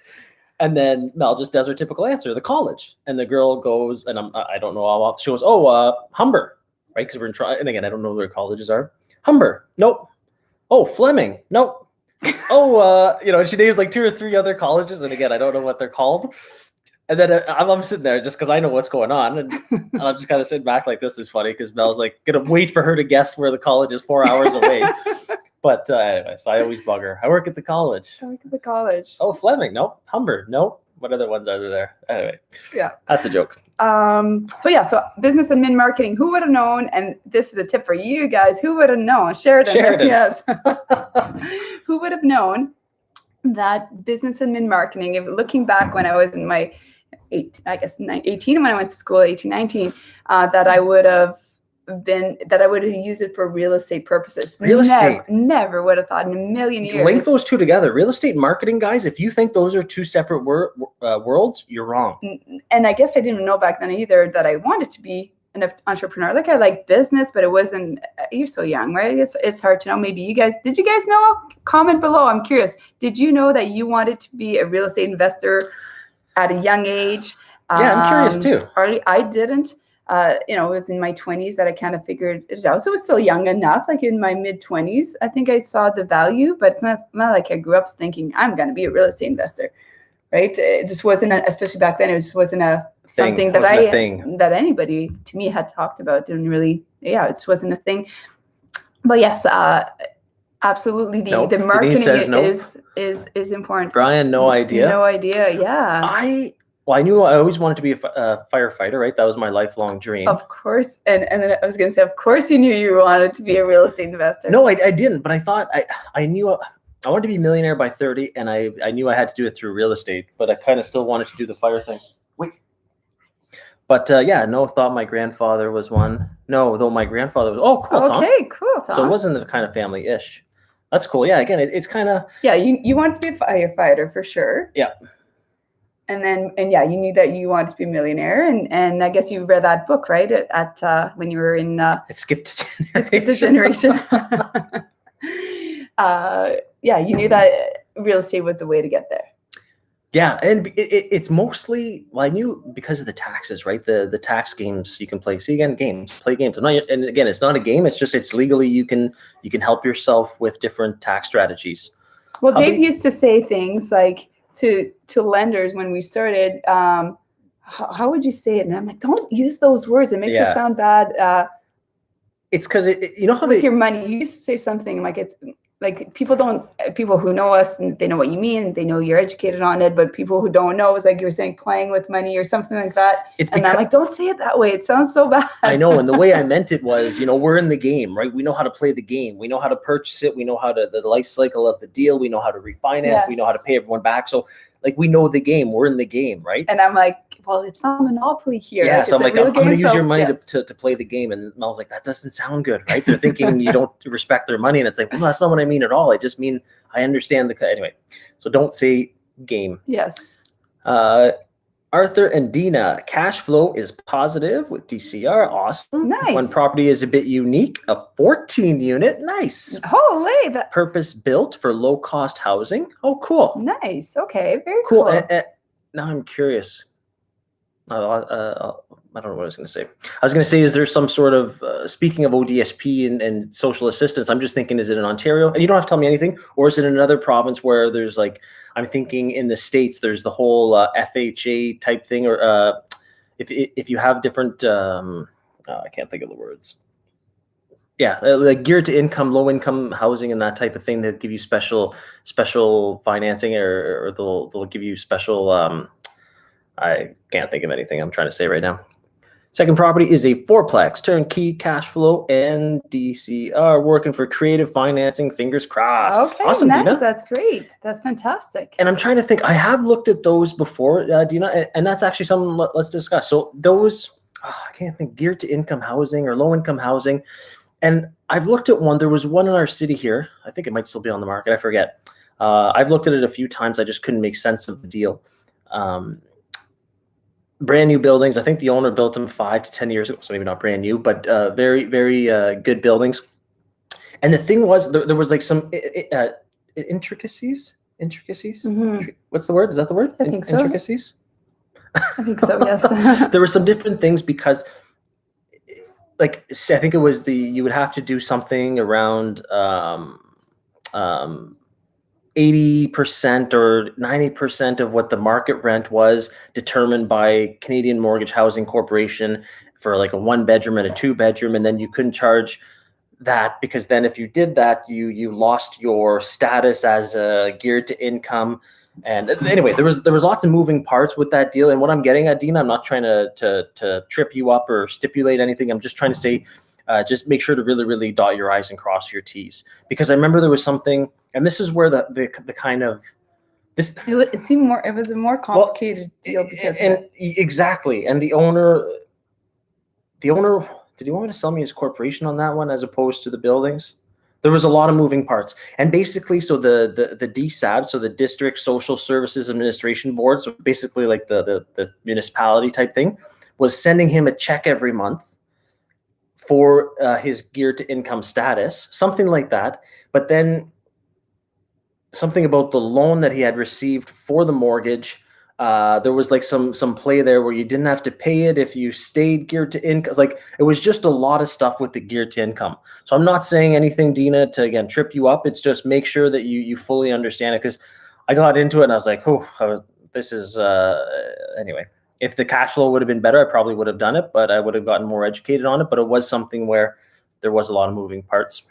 And then Mel just does her typical answer, the college. And the girl goes, and I don't know all. She goes, oh, Humber, right? Because we're in try. And again, I don't know where colleges are. Humber, nope. Oh, Fleming, nope. Oh, she names like 2 or 3 other colleges, and again, I don't know what they're called. And then I'm sitting there just because I know what's going on, and I'm just kind of sitting back like, this is funny because Mel's like gonna wait for her to guess where the college is 4 hours away. But anyway, so I always bug her. I work at the college. I work at the college. Oh, Fleming, nope. Humber, nope. What other ones are there? Anyway, yeah, that's a joke. So business admin marketing. Who would have known? And this is a tip for you guys. Who would have known? Sheridan. Yes. Who would have known that business admin marketing? If looking back when I was in my 18 when I went to school, 18, 19, that I would have used it for real estate purposes. Never would have thought in a million years. Link those two together. Real estate marketing, guys. If you think those are 2 separate worlds, you're wrong. And I guess I didn't know back then either that I wanted to be an entrepreneur. Like I like business, but it wasn't. You're so young, right? It's hard to know. Maybe did you guys know? Comment below. I'm curious. Did you know that you wanted to be a real estate investor at a young age? Yeah, I'm curious too. I didn't. It was in my 20s that I kind of figured it out. So it was still young enough, like in my mid 20s, I think I saw the value, but it's not like I grew up thinking I'm going to be a real estate investor, right? It just wasn't, especially back then, it just wasn't something that anybody to me had talked about. It just wasn't a thing. But yes, absolutely. The marketing is important. Brian, no idea. No idea. Yeah. I knew I always wanted to be a firefighter, right? That was my lifelong dream. Of course. And then I was going to say, of course you knew you wanted to be a real estate investor. No, I didn't. But I thought I knew I wanted to be a millionaire by 30. And I knew I had to do it through real estate. But I kind of still wanted to do the fire thing. Wait. But thought my grandfather was one. No, though my grandfather was. Oh, cool, Tom. Okay, cool, Tom. So it wasn't the kind of family-ish. That's cool. Yeah, again, it's kind of. Yeah, you wanted to be a firefighter for sure. Yeah. And you knew that you wanted to be a millionaire, and I guess you read that book, right? At when you were in. It skipped a generation. It skipped a generation. You knew that real estate was the way to get there. Yeah, and it's mostly, I knew because of the taxes, right? The tax games you can play. See, again, play games. And again, it's not a game. It's just it's legally you can help yourself with different tax strategies. Well, Dave used to say things like. To lenders when we started, how would you say it? And I'm like, don't use those words. It makes it sound bad. It's because you know how with your money. You used to say something like it's like people who know us and they know what you mean. They know you're educated on it, but people who don't know, it's like you were saying playing with money or something like that. And I'm like, don't say it that way. It sounds so bad. I know. And the way I meant it was, we're in the game, right? We know how to play the game. We know how to purchase it. We know how to the life cycle of the deal. We know how to refinance. Yes. We know how to pay everyone back. So like we know the game. We're in the game, right? And I'm like, well, it's not a monopoly here. Yeah, so I'm like, I'm going to use your money to play the game. And Mel's like, that doesn't sound good, right? They're thinking you don't respect their money. And it's like, well, that's not what I mean at all. I just mean I understand anyway. So don't say game. Yes. Arthur and Dina, cash flow is positive with DCR. Awesome. Nice. One property is a bit unique, a 14 unit. Nice. Holy. Purpose built for low cost housing. Oh, cool. Nice. Okay. Very cool. Now I'm curious. I don't know what I was going to say. I was going to say, is there some sort of, speaking of ODSP and social assistance, I'm just thinking, is it in Ontario? And you don't have to tell me anything. Or is it in another province where there's like, I'm thinking in the States, there's the whole FHA type thing, or if you have different, I can't think of the words. Yeah, like geared to income, low income housing and that type of thing that give you special financing or they'll give you special, I can't think of anything I'm trying to say right now. Second property is a fourplex, turnkey, cash flow, and DCR, working for creative financing. Fingers crossed. Okay, awesome, nice. Dina. That's great. That's fantastic. And I'm trying to think. I have looked at those before, Dina, and that's actually something let's discuss. So those, I can't think, geared to income housing or low income housing. And I've looked at one. There was one in our city here. I think it might still be on the market. I forget. I've looked at it a few times. I just couldn't make sense of the deal. Brand new buildings. I think the owner built them 5 to 10 years ago. So maybe not brand new, but very, very good buildings. And the thing was, there was like some intricacies. intricacies. Mhm. What's the word? Is that the word? I think so. Intricacies. I think so. Yes. There were some different things because, like, I think it was you would have to do something around um, 80% or 90% of what the market rent was determined by Canadian Mortgage Housing Corporation for like a 1 bedroom and a 2 bedroom, and then you couldn't charge that because then if you did that, you lost your status as a geared to income. And anyway, there was lots of moving parts with that deal. And what I'm getting at, Dina, I'm not trying to trip you up or stipulate anything. I'm just trying to say, just make sure to really, really dot your I's and cross your T's. Because I remember there was something, and this is where the kind of this. It seemed more. It was a more complicated deal because exactly, and the owner. Did he want me to sell me his corporation on that one as opposed to the buildings? There was a lot of moving parts. And basically, so the DSAB, so the District Social Services Administration Board, so basically like the municipality type thing, was sending him a check every month for his geared to income status, something like that. But then something about the loan that he had received for the mortgage, there was like some play there where you didn't have to pay it if you stayed geared to income. Like it was just a lot of stuff with the geared to income. So I'm not saying anything, Dina, to again trip you up. It's just make sure that you fully understand it, because I got into it and I was like, oh, this is anyway. If the cash flow would have been better, I probably would have done it, but I would have gotten more educated on it. But it was something where there was a lot of moving parts.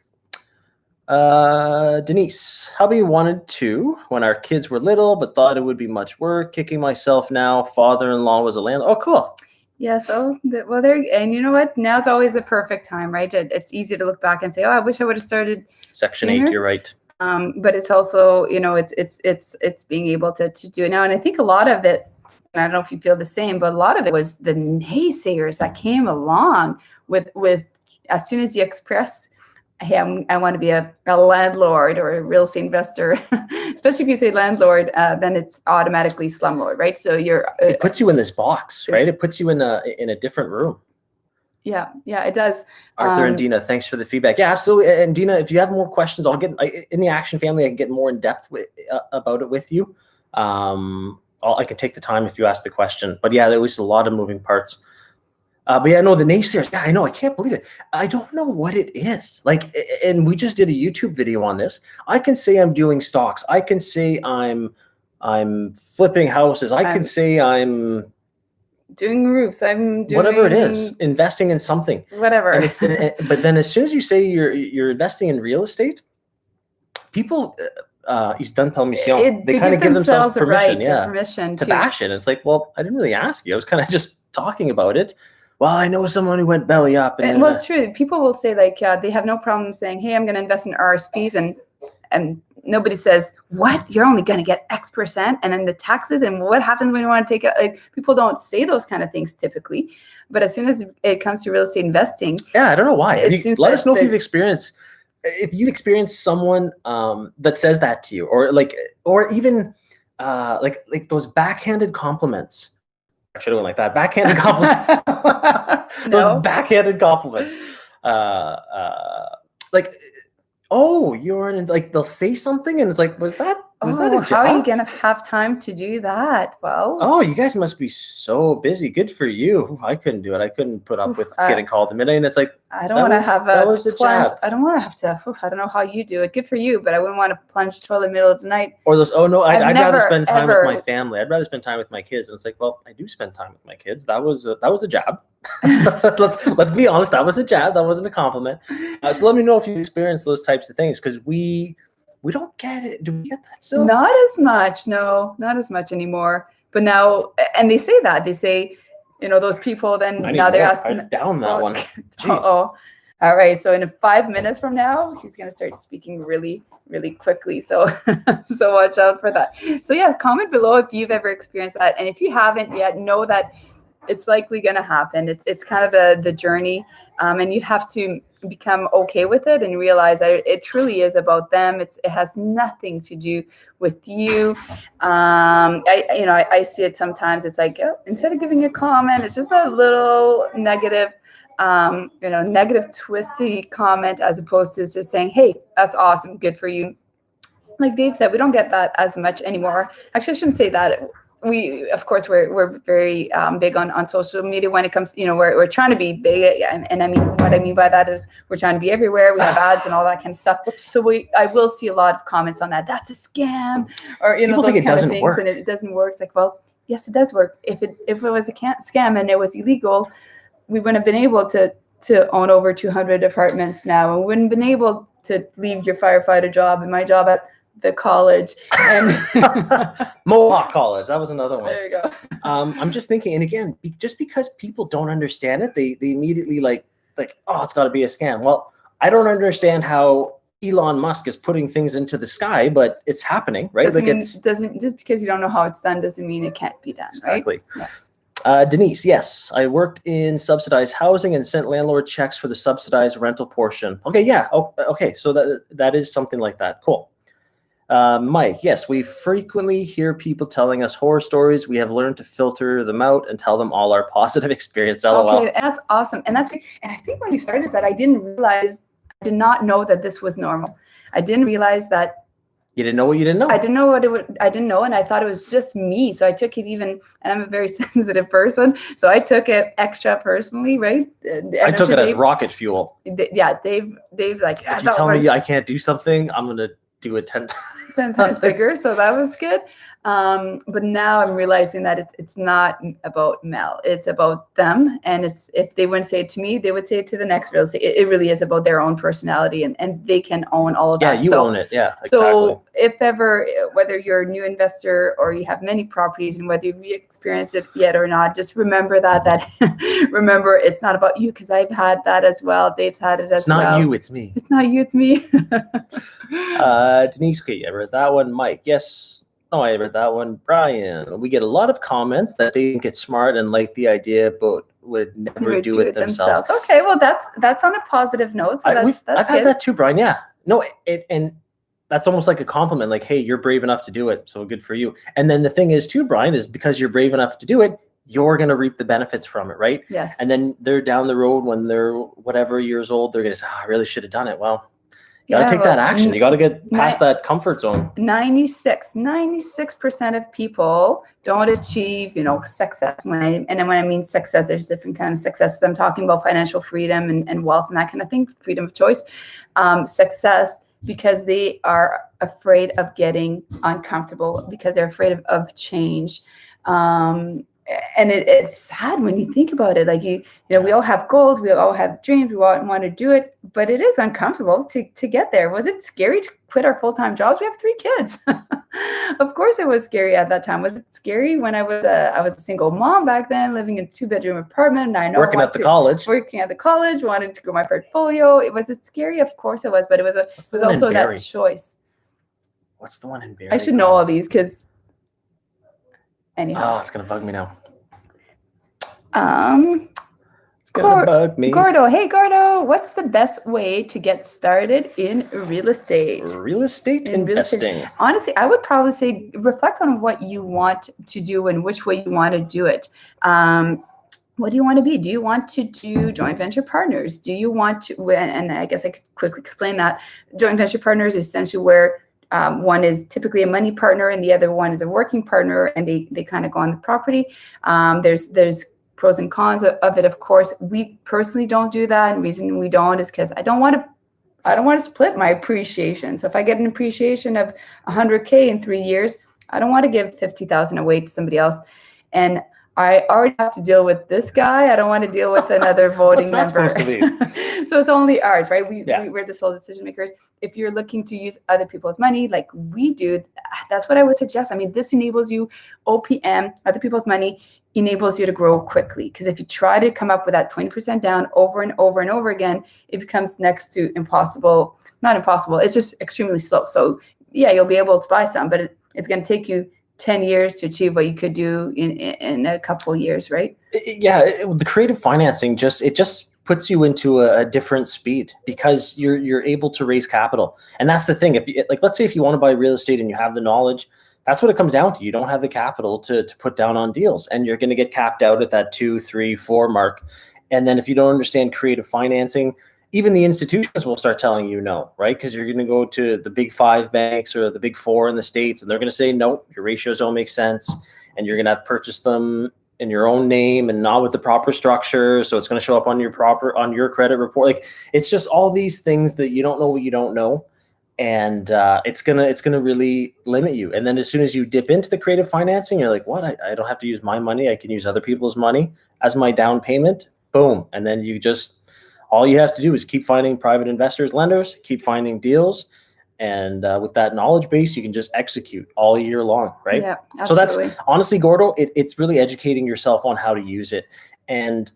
Denise, hubby wanted to when our kids were little, but thought it would be much work. Kicking myself now. Father-in-law was a landlord. Oh, cool. Yeah. So well, there, and you know what? Now's always a perfect time, right? It's easy to look back and say, "Oh, I wish I would have started Section sooner." 8. You're right. But it's also, it's being able to do it now, and I think a lot of it. And I don't know if you feel the same, but a lot of it was the naysayers that came along with as soon as you express, hey, I want to be a landlord or a real estate investor, especially if you say landlord, then it's automatically slumlord, right? So it puts you in this box, right? It puts you in a different room. Yeah, it does. Arthur and Dina, thanks for the feedback. Yeah, absolutely. And Dina, if you have more questions, I'll get in the Action family. I can get more in depth about it with you. I can take the time if you ask the question. But yeah, there was a lot of moving parts. But yeah, no, the naysayers. Yeah, I know. I can't believe it. I don't know what it is. Like, and we just did a YouTube video on this. I can say I'm doing stocks. I can say I'm flipping houses. I can say I'm doing roofs. I'm doing whatever it is, investing in something. Whatever. And but then as soon as you say you're investing in real estate, people. Ils donnent permission. They kind of give themselves permission, permission to bash it. It's like, well, I didn't really ask you. I was kind of just talking about it. Well, I know someone who went belly up. And well, it's true. People will say like they have no problem saying, "Hey, I'm going to invest in RSPs," and nobody says, "What? You're only going to get X%, and then the taxes, and what happens when you want to take it?" Like people don't say those kind of things typically, but as soon as it comes to real estate investing, yeah, I don't know why. Let us know if you've experienced. If you experience someone that says that to you, or even like those backhanded compliments. I should have went like that. Backhanded compliments. Those backhanded compliments. Like, oh, you're in, like they'll say something and it's like, was that a job? How are you gonna have time to do that? Well, oh, you guys must be so busy. Good for you. I couldn't do it. I couldn't put up with getting called at midnight. And it's like, I don't want to have that was a job. I don't want to have to. I don't know how you do it. Good for you, but I wouldn't want to plunge toilet middle of the night. Or those. Oh no, I'd rather spend time with my family. I'd rather spend time with my kids. And it's like, well, I do spend time with my kids. That was a jab. let's be honest. That was a jab. That wasn't a compliment. So let me know if you experienced those types of things, because we don't get it. Do we get that still? Not as much. No, not as much anymore. But now, and they say that. They say, those people then now they're asking. Down that one. Oh. All right. So in 5 minutes from now, he's going to start speaking really, really quickly. So watch out for that. So yeah, comment below if you've ever experienced that. And if you haven't yet, know that it's likely going to happen. It's kind of the journey. And you have to become okay with it and realize that it truly is about them. It has nothing to do with you. I see it sometimes. It's like, instead of giving a comment, it's just a little negative, negative twisty comment, as opposed to just saying, hey, that's awesome. Good for you. like Dave said, we don't get that as much anymore. Actually, I shouldn't say that. We, of course, we're very big on social media when it comes, we're trying to be big. And I mean, what I mean by that is we're trying to be everywhere. We have ads and all that kind of stuff. So I will see a lot of comments on that. That's a scam, or, People those think it kind of doesn't things. work. And it doesn't work. It's like, well, yes, it does work. If it was a scam and it was illegal, we wouldn't have been able to own over 200 apartments now. We wouldn't have been able to leave your firefighter job and my job at the college and Mohawk College. That was another one. There you go. I'm just thinking, and again, just because people don't understand it, they immediately like, oh, it's got to be a scam. Well, I don't understand how Elon Musk is putting things into the sky, but it's happening, right? Doesn't just because you don't know how it's done doesn't mean it can't be done, exactly. Right? Yes. Denise, yes, I worked in subsidized housing and sent landlord checks for the subsidized rental portion. Okay, yeah, okay, so that is something like that. Cool. Mike, yes, we frequently hear people telling us horror stories. We have learned to filter them out and tell them all our positive experience. LOL. Okay, that's awesome. And that's great. And I think when you started that, I did not know that this was normal. I didn't realize that. You didn't know what you didn't know. I didn't know I didn't know, and I thought it was just me. So I took it and I'm a very sensitive person, so I took it extra personally, right? And I took it as rocket fuel. Yeah, Dave, like. If you tell me I can't do something, I'm gonna do it 10 times bigger, so that was good. But now I'm realizing that it's not about Mel, it's about them. And it's, if they wouldn't say it to me, they would say it to the next real estate. It really is about their own personality, and they can own all of that. Yeah, you own it. Yeah, exactly. So if ever, whether you're a new investor or you have many properties, and whether you've experienced it yet or not, just remember that remember, it's not about you, because I've had that as well. Dave's had it as well. It's not you, it's me. It's not you, it's me. Denise, okay, I read that one. Mike, yes. No, I read that one. Brian, we get a lot of comments that they think it's smart and like the idea, but would never do it themselves. Okay, well, that's on a positive note. So I've had that too, Brian. Yeah. No, and that's almost like a compliment. Like, hey, you're brave enough to do it, so good for you. And then the thing is too, Brian, is because you're brave enough to do it, you're going to reap the benefits from it, right? Yes. And then they're down the road when they're whatever years old, they're going to say, oh, I really should have done it. Well, you got to take that action. You got to get past that comfort zone. 96% of people don't achieve, success. When I mean success, there's different kinds of successes. I'm talking about financial freedom and wealth and that kind of thing, freedom of choice, success, because they are afraid of getting uncomfortable, because they're afraid of change. And it's sad when you think about it. Like we all have goals, we all have dreams, we all want to do it, but it is uncomfortable to get there. Was it scary to quit our full-time jobs? We have 3 kids. Of course, it was scary at that time. Was it scary when I was a single mom back then, living in a 2-bedroom apartment? And working at the college, wanted to grow my portfolio. Was it scary? Of course it was, but it was also that choice. What's the one in Barrie? I should know all these because. Anyhow. Oh, it's gonna bug me now. It's gonna bug me. Gordo, hey Gordo, what's the best way to get started in real estate? Real estate investing. Honestly, I would probably say reflect on what you want to do and which way you want to do it. What do you want to be? Do you want to do joint venture partners? Do you want to? And I guess I could quickly explain that. Joint venture partners is essentially where one is typically a money partner and the other one is a working partner, and they kind of go on the property. There's pros and cons of it. Of course, we personally don't do that. And the reason we don't is because I don't want to split my appreciation. So if I get an appreciation of $100K in 3 years, I don't want to give $50,000 away to somebody else. And I already have to deal with this guy. I don't want to deal with another voting member. Supposed to be? So it's only ours, right? We're the sole decision makers. If you're looking to use other people's money like we do, that's what I would suggest. I mean, this enables you, OPM, other people's money, enables you to grow quickly. Because if you try to come up with that 20% down over and over and over again, it becomes next to impossible. Not impossible. It's just extremely slow. So yeah, you'll be able to buy some, but it's going to take you 10 years to achieve what you could do in a couple of years, right? Yeah, the creative financing just puts you into a different speed because you're able to raise capital. And that's the thing. If you, like, let's say if you want to buy real estate and you have the knowledge, that's what it comes down to. You don't have the capital to put down on deals, and you're going to get capped out at that 2, 3, 4 mark. And then if you don't understand creative financing, even the institutions will start telling you no, right? Because you're going to go to the big 5 banks or the big 4 in the States, and they're going to say, nope, your ratios don't make sense. And you're going to have purchased them in your own name and not with the proper structure. So it's going to show up on your credit report. Like, it's just all these things that you don't know what you don't know. And it's gonna really limit you. And then as soon as you dip into the creative financing, you're like, what? I don't have to use my money. I can use other people's money as my down payment. Boom. And then all you have to do is keep finding private investors, lenders, keep finding deals. And with that knowledge base, you can just execute all year long, right? Yeah, absolutely. So that's honestly, Gordo, it's really educating yourself on how to use it. And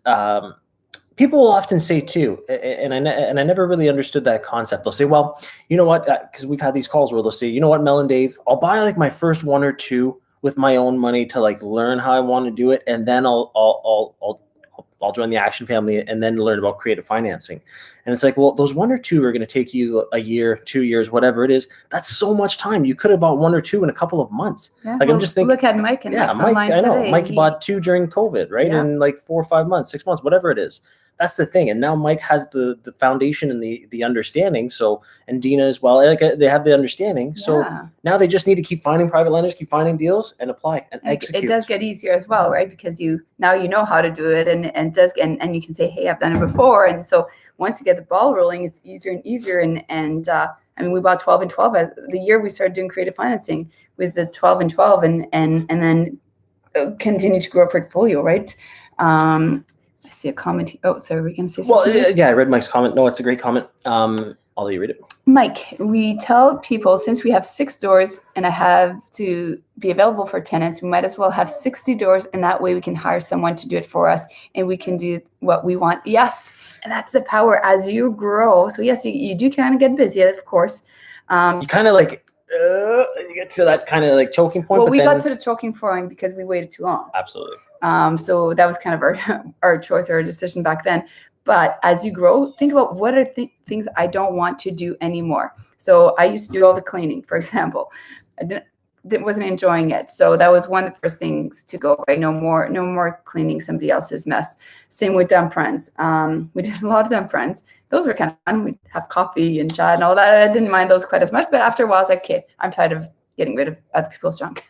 people will often say too, and I never really understood that concept. They'll say, well, you know what? Because we've had these calls where they'll say, you know what, Mel and Dave, I'll buy like my first 1 or 2 with my own money to like learn how I want to do it, and then I'll join the Action family and then learn about creative financing. And it's like, well, those 1 or 2 are going to take you a year, 2 years, whatever it is. That's so much time. You could have bought 1 or 2 in a couple of months. Yeah, like, I'm just thinking, look at Mike and Mike's online I know today. Mike bought 2 during COVID, right? Yeah. In like 4 or 5 months, 6 months, whatever it is. That's the thing. And now Mike has the foundation and the understanding. So, and Dina as well, like, they have the understanding. Yeah. So now they just need to keep finding private lenders, keep finding deals, and apply and execute. It does get easier as well, right? Because now you know how to do it, and you can say, hey, I've done it before. And so once you get the ball rolling, it's easier and easier. And I mean, we bought 12 and 12 the year we started doing creative financing with the 12 and 12, and then continue to grow a portfolio, right? I see a comment. Oh, sorry, we're going to say something? Well, yeah, I read Mike's comment. No, it's a great comment. I'll let you read it. Mike, we tell people, since we have 6 doors and I have to be available for tenants, we might as well have 60 doors, and that way we can hire someone to do it for us and we can do what we want. Yes, and that's the power as you grow. So yes, you do kind of get busy, of course. You kind of like, you get to that kind of like choking point. Well, we got to the choking point because we waited too long. Absolutely. So that was kind of our choice or our decision back then. But as you grow, think about what are things I don't want to do anymore. So I used to do all the cleaning, for example. I wasn't enjoying it. So that was one of the first things to go away. No more cleaning somebody else's mess. Same with dump runs. We did a lot of dump runs. Those were kind of fun. We'd have coffee and chat and all that. I didn't mind those quite as much. But after a while, I was like, okay, I'm tired of getting rid of other people's junk.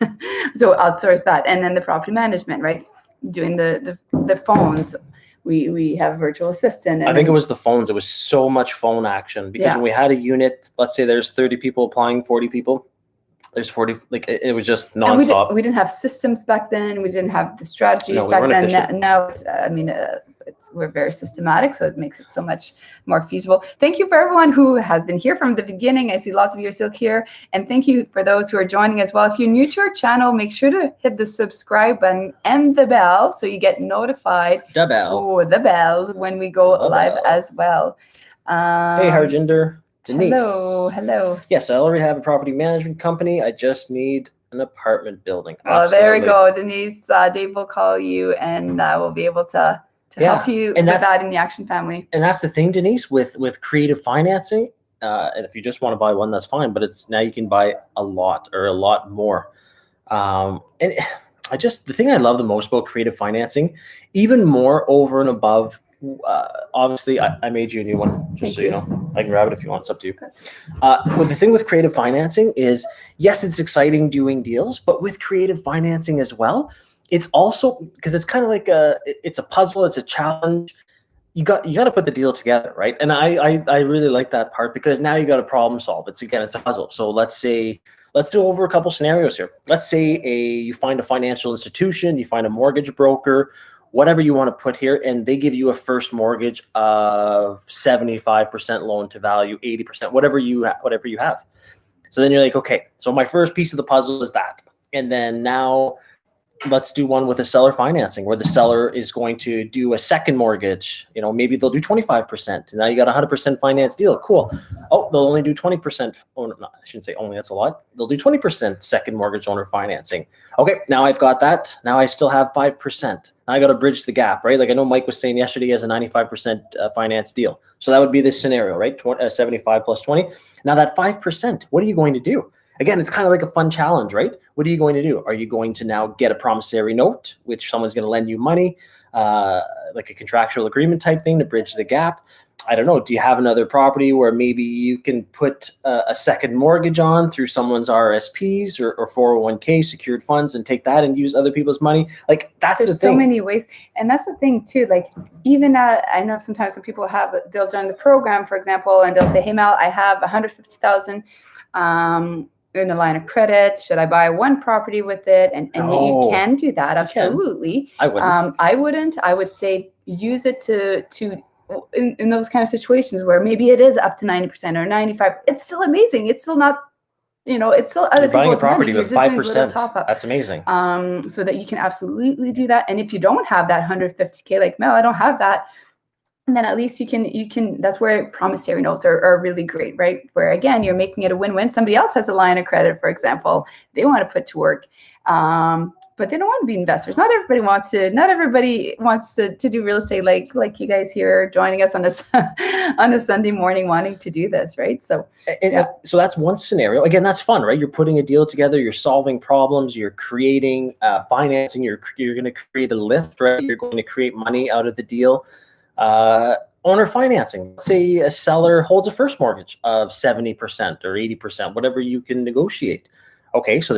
So outsource that. And then the property management, right? Doing the phones. We have a virtual assistant. I think it was the phones. It was so much phone action because when we had a unit, let's say there's 30 people applying, 40 people. There's 40, like it was just nonstop. And we didn't have systems back then. We didn't have the strategies back then. Now, we're very systematic, so it makes it so much more feasible. Thank you for everyone who has been here from the beginning. I see lots of you are still here. And thank you for those who are joining as well. If you're new to our channel, make sure to hit the subscribe button and the bell so you get notified. The bell when we go live as well. Hey, Harjinder. Denise. Hello. Yes, I already have a property management company. I just need an apartment building. Oh, there we go, Denise. Dave will call you, and we'll be able to help you with that in the Action family. And that's the thing, Denise, with creative financing. And if you just want to buy one, that's fine. But it's now you can buy a lot or a lot more. And the thing I love the most about creative financing, even more over and above. Obviously, I made you a new one, just so you know. I can grab it if you want. It's up to you. But the thing with creative financing is, yes, it's exciting doing deals, but with creative financing as well, it's also because it's kind of like it's a puzzle, it's a challenge. You got to put the deal together, right? And I really like that part because now you got to problem solve. It's a puzzle. So let's do over a couple scenarios here. Let's say you find a financial institution, you find a mortgage broker, whatever you want to put here, and they give you a first mortgage of 75% loan to value, 80%, whatever you have. So then you're like, okay, so my first piece of the puzzle is that. And then now let's do one with a seller financing where the seller is going to do a second mortgage. Maybe they'll do 25%. Now you got a 100% finance deal. Cool. Oh, they'll only do 20%. Oh, no, I shouldn't say only, that's a lot. They'll do 20% second mortgage owner financing. Okay, now I've got that. Now I still have 5%. Now I got to bridge the gap, right? Like I know Mike was saying yesterday he has a 95% finance deal. So that would be this scenario, right? 75 plus 20. Now that 5%, what are you going to do? Again, it's kind of like a fun challenge, right? What are you going to do? Are you going to now get a promissory note, which someone's going to lend you money, like a contractual agreement type thing to bridge the gap? I don't know, do you have another property where maybe you can put a second mortgage on through someone's RSPs or 401k secured funds and take that and use other people's money? Like that's There's the thing. so many ways. And that's the thing too. Like even I know sometimes when people they'll join the program, for example, and they'll say, hey, Mel, I have 150,000 in a line of credit. Should I buy one property with it? And you can do that. Absolutely. I wouldn't. I wouldn't. I would say use it to in those kind of situations where maybe it is up to 90% or 95%. It's still amazing. It's still not, it's still other You're buying a people's property money. with 5%. That's amazing. So that you can absolutely do that. And if you don't have that 150K, like Mel, I don't have that. And then at least you can, that's where promissory notes are really great, right? Where again, you're making it a win-win. Somebody else has a line of credit, for example, they want to put to work. But they don't want to be investors. Not everybody wants to do real estate like you guys here joining us on a Sunday morning wanting to do this, right? So so that's one scenario. Again, that's fun, right? You're putting a deal together, you're solving problems, you're creating financing, you're going to create a lift, right? You're going to create money out of the deal. Owner financing. Let's say a seller holds a first mortgage of 70% or 80%, whatever you can negotiate. Okay, so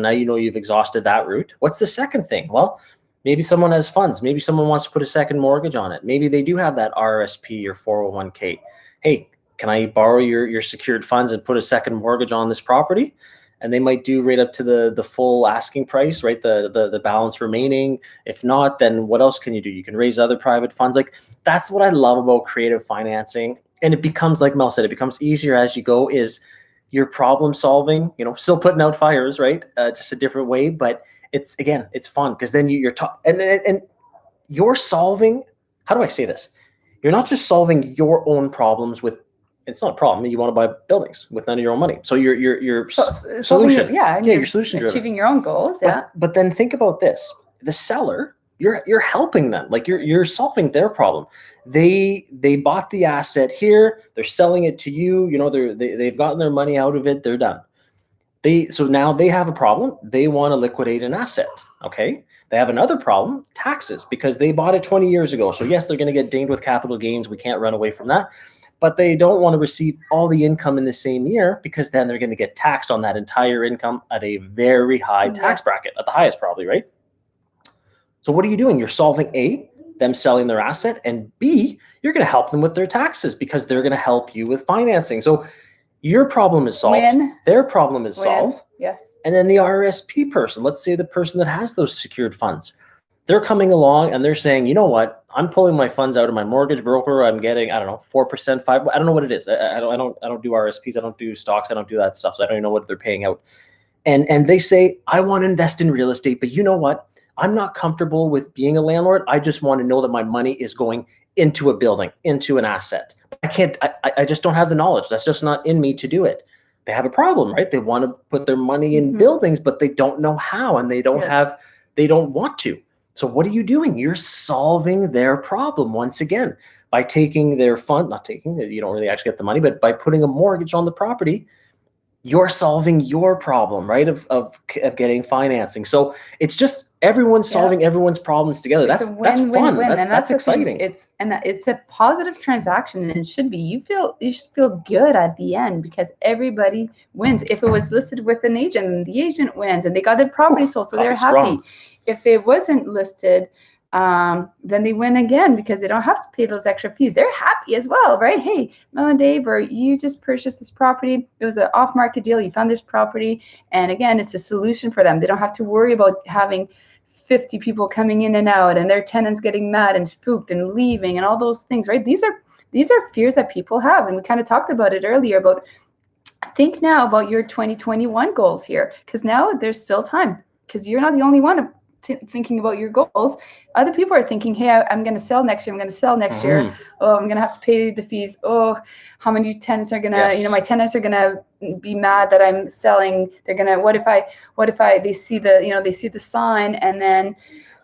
now you've exhausted that route. What's the second thing? Well, maybe someone has funds. Maybe someone wants to put a second mortgage on it. Maybe they do have that RSP or 401k. Hey, can I borrow your secured funds and put a second mortgage on this property? And they might do right up to the full asking price, right? The balance remaining. If not, then what else can you do? You can raise other private funds. Like that's what I love about creative financing. And it becomes, like Mel said, it becomes easier as you go. Is you're problem solving, still putting out fires, right? Just a different way, but it's fun because then you're talking and you're solving. How do I say this? You're not just solving your own problems with. It's not a problem. You want to buy buildings with none of your own money. So your solution, your solution driven. Achieving your own goals, But then think about this: the seller, you're helping them. Like you're solving their problem. They bought the asset here. They're selling it to you. They've gotten their money out of it. They're done. So now they have a problem. They want to liquidate an asset. Okay. They have another problem, taxes, because they bought it 20 years ago. So yes, they're going to get dinged with capital gains. We can't run away from that. But they don't want to receive all the income in the same year because then they're going to get taxed on that entire income at a very high tax bracket, at the highest probably, right? So what are you doing? You're solving A, them selling their asset, and B, you're going to help them with their taxes because they're going to help you with financing. So your problem is solved. Their problem is solved. Yes. And then the RSP person, let's say the person that has those secured funds, they're coming along and they're saying, you know what? I'm pulling my funds out of my mortgage broker. I'm getting, 4%, 5%. I don't know what it is. I don't do RSPs. I don't do stocks. I don't do that stuff. So I don't even know what they're paying out. And they say, I want to invest in real estate, but you know what? I'm not comfortable with being a landlord. I just want to know that my money is going into a building, into an asset. I just don't have the knowledge. That's just not in me to do it. They have a problem, right? They want to put their money in buildings, but they don't know how, and they don't want to. So what are you doing? You're solving their problem once again by taking their fund, you don't really actually get the money, but by putting a mortgage on the property, you're solving your problem, right? Of getting financing. So it's just everyone's solving everyone's problems together. That's fun. That's exciting. It's a positive transaction, and it should be. You should feel good at the end because everybody wins. If it was listed with an agent, the agent wins, and they got their property sold, so they're happy. Strong. If it wasn't listed, then they win again because they don't have to pay those extra fees. They're happy as well, right? Hey, Mel and Dave, or you just purchased this property. It was an off-market deal. You found this property. And again, it's a solution for them. They don't have to worry about having 50 people coming in and out and their tenants getting mad and spooked and leaving and all those things, right? These are fears that people have. And we kind of talked about it earlier about think now about your 2021 goals here, because now there's still time, because you're not the only one thinking about your goals. Other people are thinking, hey, I'm going to sell next year. Oh, I'm going to have to pay the fees. Oh, how many tenants are going to, my tenants are going to be mad that I'm selling. They're going to, what if they see the sign and then.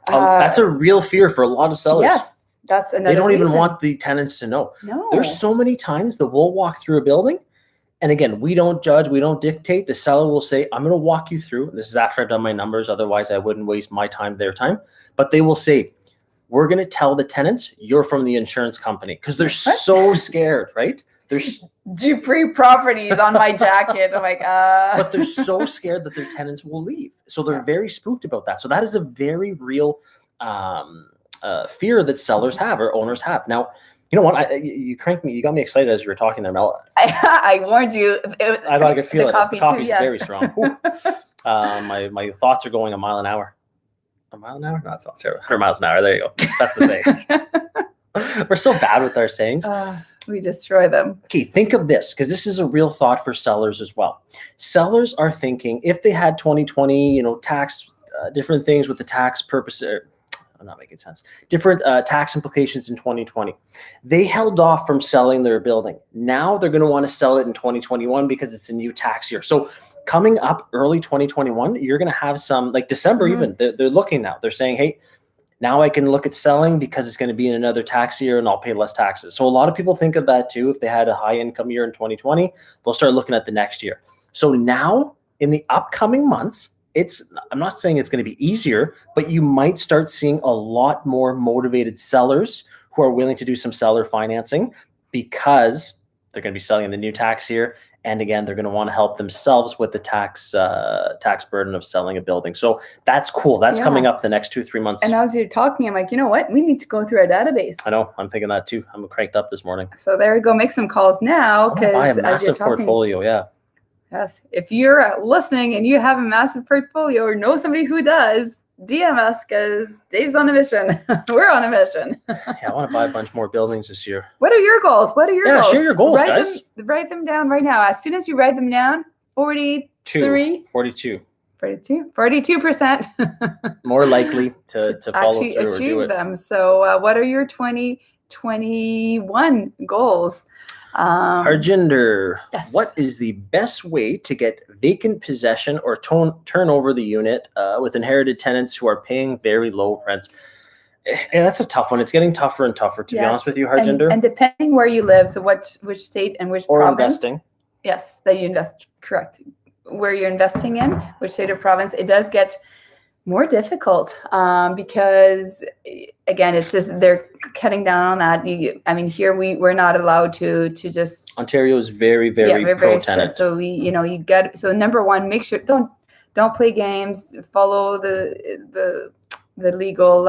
That's a real fear for a lot of sellers. Yes. That's another They don't reason. even want the tenants to know. No. There's so many times that we'll walk through a building. And again, we don't judge, we don't dictate. The seller will say, I'm going to walk you through. This is after I've done my numbers. Otherwise, I wouldn't waste my time, their time. But they will say, we're going to tell the tenants you're from the insurance company, because they're so scared, right? There's Dupree Properties on my jacket. I'm like, but they're so scared that their tenants will leave. So they're very spooked about that. So that is a very real fear that sellers have or owners have. Now, you know what? You cranked me. You got me excited as you were talking there, Mel. I warned you. I could feel it. The coffee's too, yeah. very strong. My thoughts are going a mile an hour. A mile an hour? No, that sounds terrible. 100 miles an hour. There you go. That's the saying. We're so bad with our sayings. We destroy them. Okay, think of this, because this is a real thought for sellers as well. Sellers are thinking, if they had 2020, tax, different things with the tax purpose. I'm not making sense. Different tax implications in 2020. They held off from selling their building. Now they're going to want to sell it in 2021 because it's a new tax year. So coming up early 2021, you're going to have some, like December even, they're looking now. They're saying, hey, now I can look at selling because it's going to be in another tax year and I'll pay less taxes. So a lot of people think of that too. If they had a high income year in 2020, they'll start looking at the next year. So now in the upcoming months, I'm not saying it's going to be easier, but you might start seeing a lot more motivated sellers who are willing to do some seller financing because they're going to be selling in the new tax year. And again, they're going to want to help themselves with the tax burden of selling a building. So that's cool. That's coming up the next 2-3 months. And as you're talking, I'm like, you know what? We need to go through our database. I know. I'm thinking that too. I'm cranked up this morning. So there we go. Make some calls now. Buy a massive portfolio. Yeah. Yes. If you're listening and you have a massive portfolio or know somebody who does, DM us, because Dave's on a mission. We're on a mission. Yeah, I want to buy a bunch more buildings this year. What are your goals? What are your goals? Yeah, share your goals, guys. Write them down right now. As soon as you write them down, 42%. 42%. More likely to follow actually through or do it. them. So what are your 2021 goals? Harjinder, yes. What is the best way to get vacant possession or turn over the unit with inherited tenants who are paying very low rents? And that's a tough one. It's getting tougher and tougher, to be honest with you, Harjinder. And depending where you live, so which state and which province. Investing. Yes, that you invest, correct. Where you're investing in, which state or province, it does get more difficult because, again, it's just they're cutting down on that. Here we're not allowed to just. Ontario is very pro tenant. So so number one, make sure don't play games. Follow the legal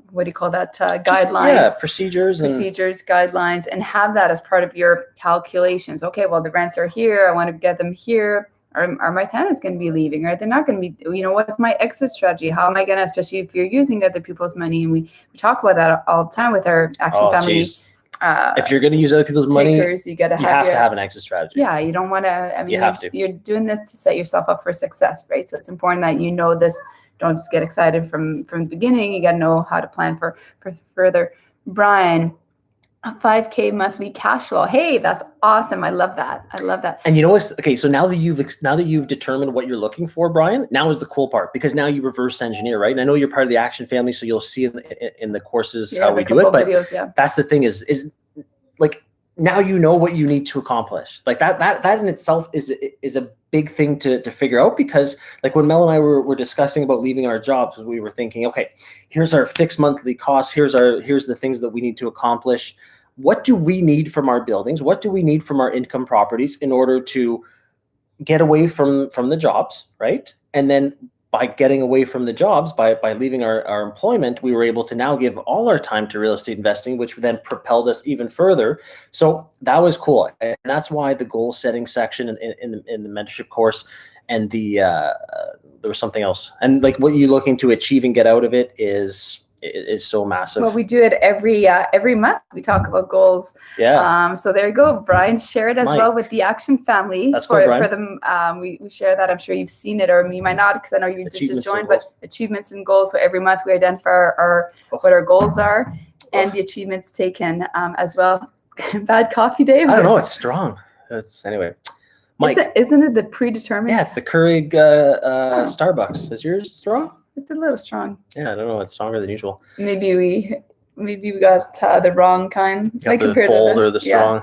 what do you call that guidelines? Procedures, guidelines, and have that as part of your calculations. Okay, well the rents are here. I want to get them here. Are my tenants going to be leaving? Are they not going to be? What's my exit strategy? How am I going to, especially if you're using other people's money? And we talk about that all the time with our action family. If you're going to use other people's money, you have to have an exit strategy. Yeah, you don't want to. You have to. You're doing this to set yourself up for success, right? So it's important that you know this. Don't just get excited from the beginning. You got to know how to plan for further. Brian, a 5K monthly cash flow. Hey, that's awesome. I love that. And you know what's okay? So now that you've determined what you're looking for, Brian, now is the cool part, because now you reverse engineer, right? And I know you're part of the action family, so you'll see in the courses how we do it. But videos, that's the thing is like, now you know what you need to accomplish. Like that in itself is a big thing to figure out, because like when Mel and I were discussing about leaving our jobs, we were thinking, okay, here's our fixed monthly costs. Here's the things that we need to accomplish. What do we need from our buildings? What do we need from our income properties in order to get away from the jobs, right? And then by getting away from the jobs, by leaving our employment, we were able to now give all our time to real estate investing, which then propelled us even further. So that was cool. And that's why the goal setting section in the mentorship course, and there was something else. And like what you're looking to achieve and get out of it is so massive. Well, we do it every month. We talk about goals. Yeah. So there you go. Brian shared as well with the Action Family. That's cool, Brian. For them. We share that. I'm sure you've seen it, or you might not, because I know you just joined. But achievements and goals. So every month we identify what our goals are and the achievements taken as well. Bad coffee, Dave? I don't know. It's strong. Anyway. Mike. Isn't it the predetermined? Yeah, it's the Keurig Starbucks. Is yours strong? It's a little strong. Yeah, I don't know. It's stronger than usual. Maybe we got the wrong kind. Got the bold or the strong.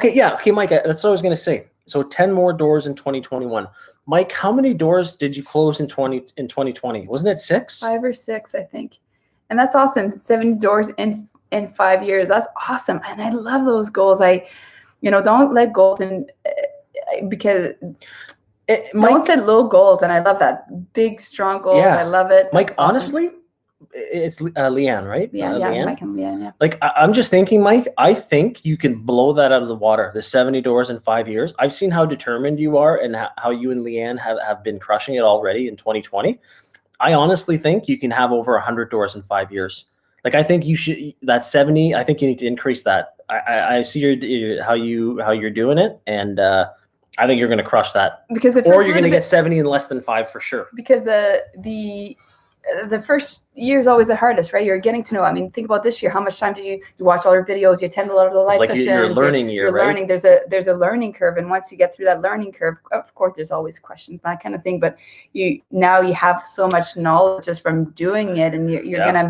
Yeah. Okay, Mike, that's what I was going to say. So 10 more doors in 2021. Mike, how many doors did you close in 2020? Wasn't it 6? 5 or 6, I think. And that's awesome. 70 doors in 5 years. That's awesome. And I love those goals. Don't let goals because don't set low goals. And I love that. Big, strong goals. Yeah. I love it. Mike, That's awesome. honestly, it's Leanne, right? Leanne. Mike and Leanne, yeah. Like, I'm just thinking, Mike, I think you can blow that out of the water, the 70 doors in 5 years. I've seen how determined you are and how you and Leanne have been crushing it already in 2020. I honestly think you can have over 100 doors in 5 years. Like, I think you should, that 70, I think you need to increase that. I see how you're doing it, and I think you're going to crush that. Because you're going to get 70 in less than 5 for sure. Because the first year is always the hardest, right? You're getting to know. I mean, think about this year. How much time did you watch all our videos? You attend a lot of the live sessions. You're learning you're right? learning. There's a learning curve, and once you get through that learning curve, of course, there's always questions, that kind of thing. But you have so much knowledge just from doing it, and you're gonna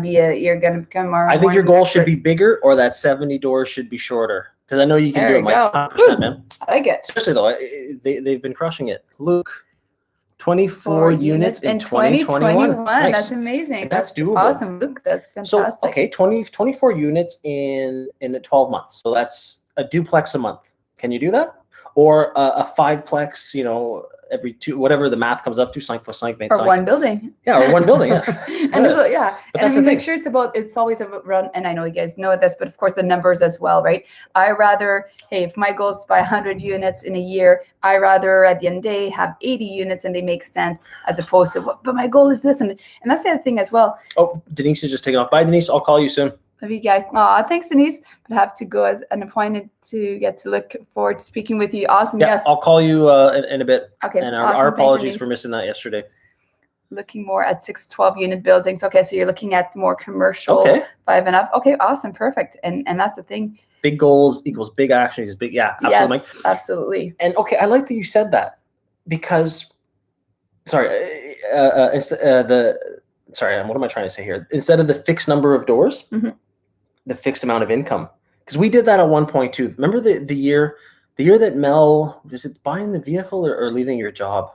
become more. I think your goal should be bigger, or that 70 doors should be shorter. Because I know you can do it, Mike. 100%, man. I like it. Especially though, they've been crushing it. Luke. 24 units in 2021. Nice. That's amazing. And that's doable. Awesome, Luke. That's fantastic. So, okay, 24 units in 12 months. So that's a duplex a month. Can you do that? Or a fiveplex, every two, whatever the math comes up to, 5 + 5 or one building. Yeah, or one building, yeah. And But that's the make thing. sure it's always about run, and I know you guys know this, but of course the numbers as well, right? If my goal is to buy 100 units in a year, I rather at the end of the day have 80 units and they make sense, as opposed to, but my goal is this. And that's the other thing as well. Oh, Denise is just taking off. Bye, Denise. I'll call you soon. Love you guys. Thanks, Denise. But I have to go as an appointed to get to look forward to speaking with you. Awesome. Yeah, yes. I'll call you in a bit. Okay. And awesome. our apologies Thanks, for missing that yesterday. Looking more at 6 to 12 unit buildings. Okay, so you're looking at more commercial, 5 and up. Okay, awesome, perfect. And that's the thing. Big goals equals big action equals big. Yeah, absolutely. Yes, absolutely. And okay, I like that you said that because, what am I trying to say here? Instead of the fixed number of doors, the fixed amount of income. Because we did that at one point too. Remember the year that Mel, was it buying the vehicle or leaving your job?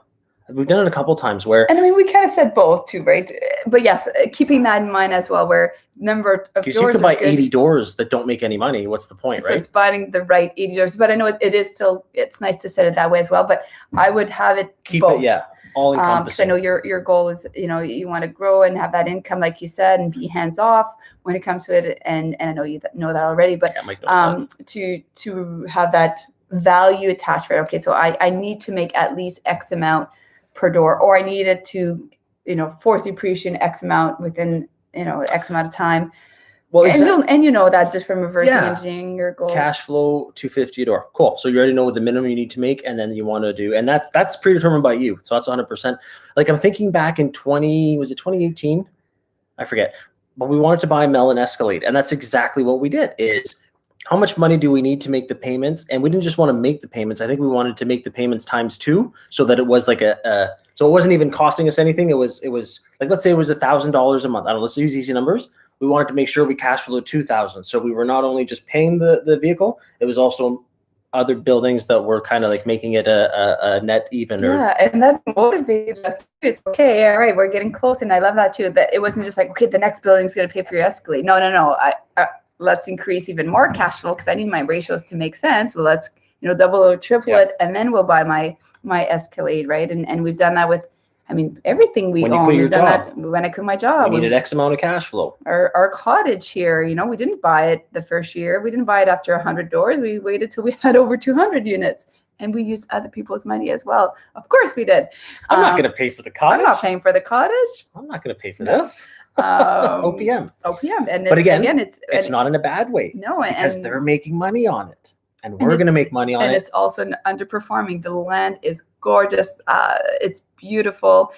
We've done it a couple times where. And I mean, we kind of said both too, right? But yes, keeping that in mind as well, where number of doors. You could buy 80 doors that don't make any money. What's the point, so right? It's buying the right 80 doors. But I know it is still, it's nice to set it that way as well. But I would have it keep both. it, yeah. All encompassing. Because I know your goal is, you want to grow and have that income, like you said, and be hands off when it comes to it. And I know you know that already, but to have that value attached, right? Okay, so I need to make at least X amount per door, or I need it to, force depreciation X amount within, X amount of time. Well, exactly. And you know that just from reverse engineering your goals. Cash flow $250 a door. Cool. So you already know the minimum you need to make, and then you want to do, and that's predetermined by you. So that's 100%. Like, I'm thinking back in 2018? I forget. But we wanted to buy Mel and Escalade, and that's exactly what we did. Is how much money do we need to make the payments? And we didn't just want to make the payments. I think we wanted to make the payments ×2, so that it was like so it wasn't even costing us anything. It was like, let's say it was $1,000 a month. I don't know, let's use easy numbers. We wanted to make sure we cash flow $2,000. So we were not only just paying the vehicle, it was also other buildings that were kind of like making it a net even. And that motivated us. It's okay, all right, we're getting close. And I love that too, that it wasn't just like, okay, the next building's going to pay for your Escalade. No. Let's increase even more cash flow because I need my ratios to make sense. So let's, double or triple it, and then we'll buy my Escalade, right? And we've done that with, everything we own. We've done that when I quit my job. We needed X amount of cash flow. Our cottage here, we didn't buy it the first year. We didn't buy it after 100 doors. We waited till we had over 200 units. And we used other people's money as well. Of course we did. I'm not going to pay for the cottage. I'm not paying for the cottage. I'm not going to pay for this. OPM. But again, it's not in a bad way. No, because they're making money on it. And we're going to make money on it. And it's also underperforming. The land is gorgeous. It's beautiful.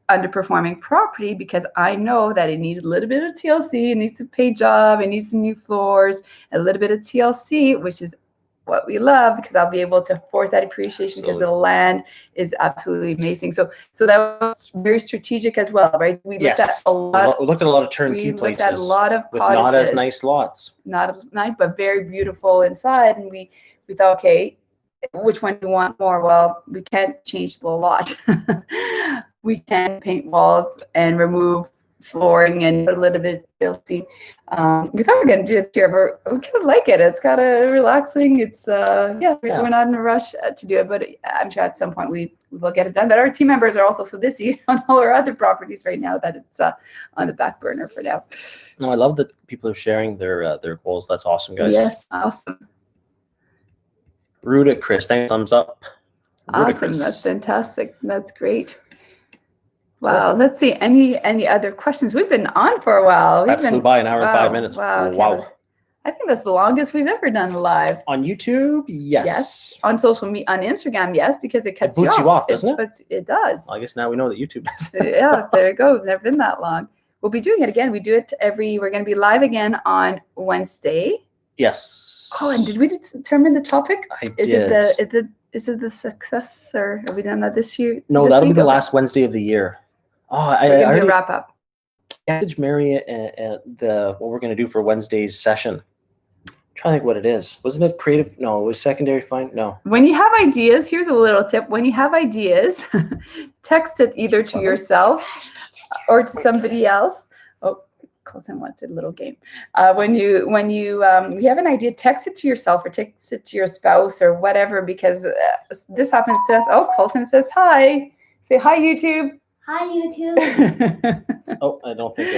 Underperforming property because I know that it needs a little bit of TLC. It needs a paint job. It needs some new floors. A little bit of TLC, which is what we love, because I'll be able to force that appreciation because the land is absolutely amazing. So that was very strategic as well, right? We looked at a lot of turnkey places. We looked at a lot of with cottages, not as nice lots. Not as nice, but very beautiful inside. And we thought, okay, which one do you want more? Well, we can't change the lot. We can paint walls and remove flooring and a little bit filthy. We thought we were going to do it here, but we kind of like it. It's kind of relaxing. It's we're not in a rush to do it, but I'm sure at some point we will get it done. But our team members are also so busy on all our other properties right now that it's on the back burner for now. No, I love that people are sharing their goals. That's awesome, guys. Yes, awesome. Ruda Chris, thanks. Thumbs up. Awesome. That's fantastic. That's great. Wow. Let's see. Any other questions? We've been on for a while. That flew by, an hour and 5 minutes. Wow. I think that's the longest we've ever done live. On YouTube, yes. Yes. On social media, on Instagram, yes, because it cuts boots you off, doesn't it? It does. Well, I guess now we know that YouTube does. Yeah, there you go. Never been that long. We'll be doing it again. We do it we're going to be live again on Wednesday. Yes. Oh, and did we determine the topic? Is it the success, or have we done that this year? No, that'll be the last Wednesday of the year. Oh, we're going to wrap up. Message Mary what we're going to do for Wednesday's session. I'm trying to think what it is. Wasn't it creative? No, it was secondary fine. No. When you have ideas, here's a little tip. When you have ideas, text it either to yourself or to somebody else. Oh, Colton wants a little game. When you have an idea, text it to yourself or text it to your spouse or whatever, because this happens to us. Oh, Colton says hi. Say hi, YouTube. Hi, YouTube. Oh, I don't think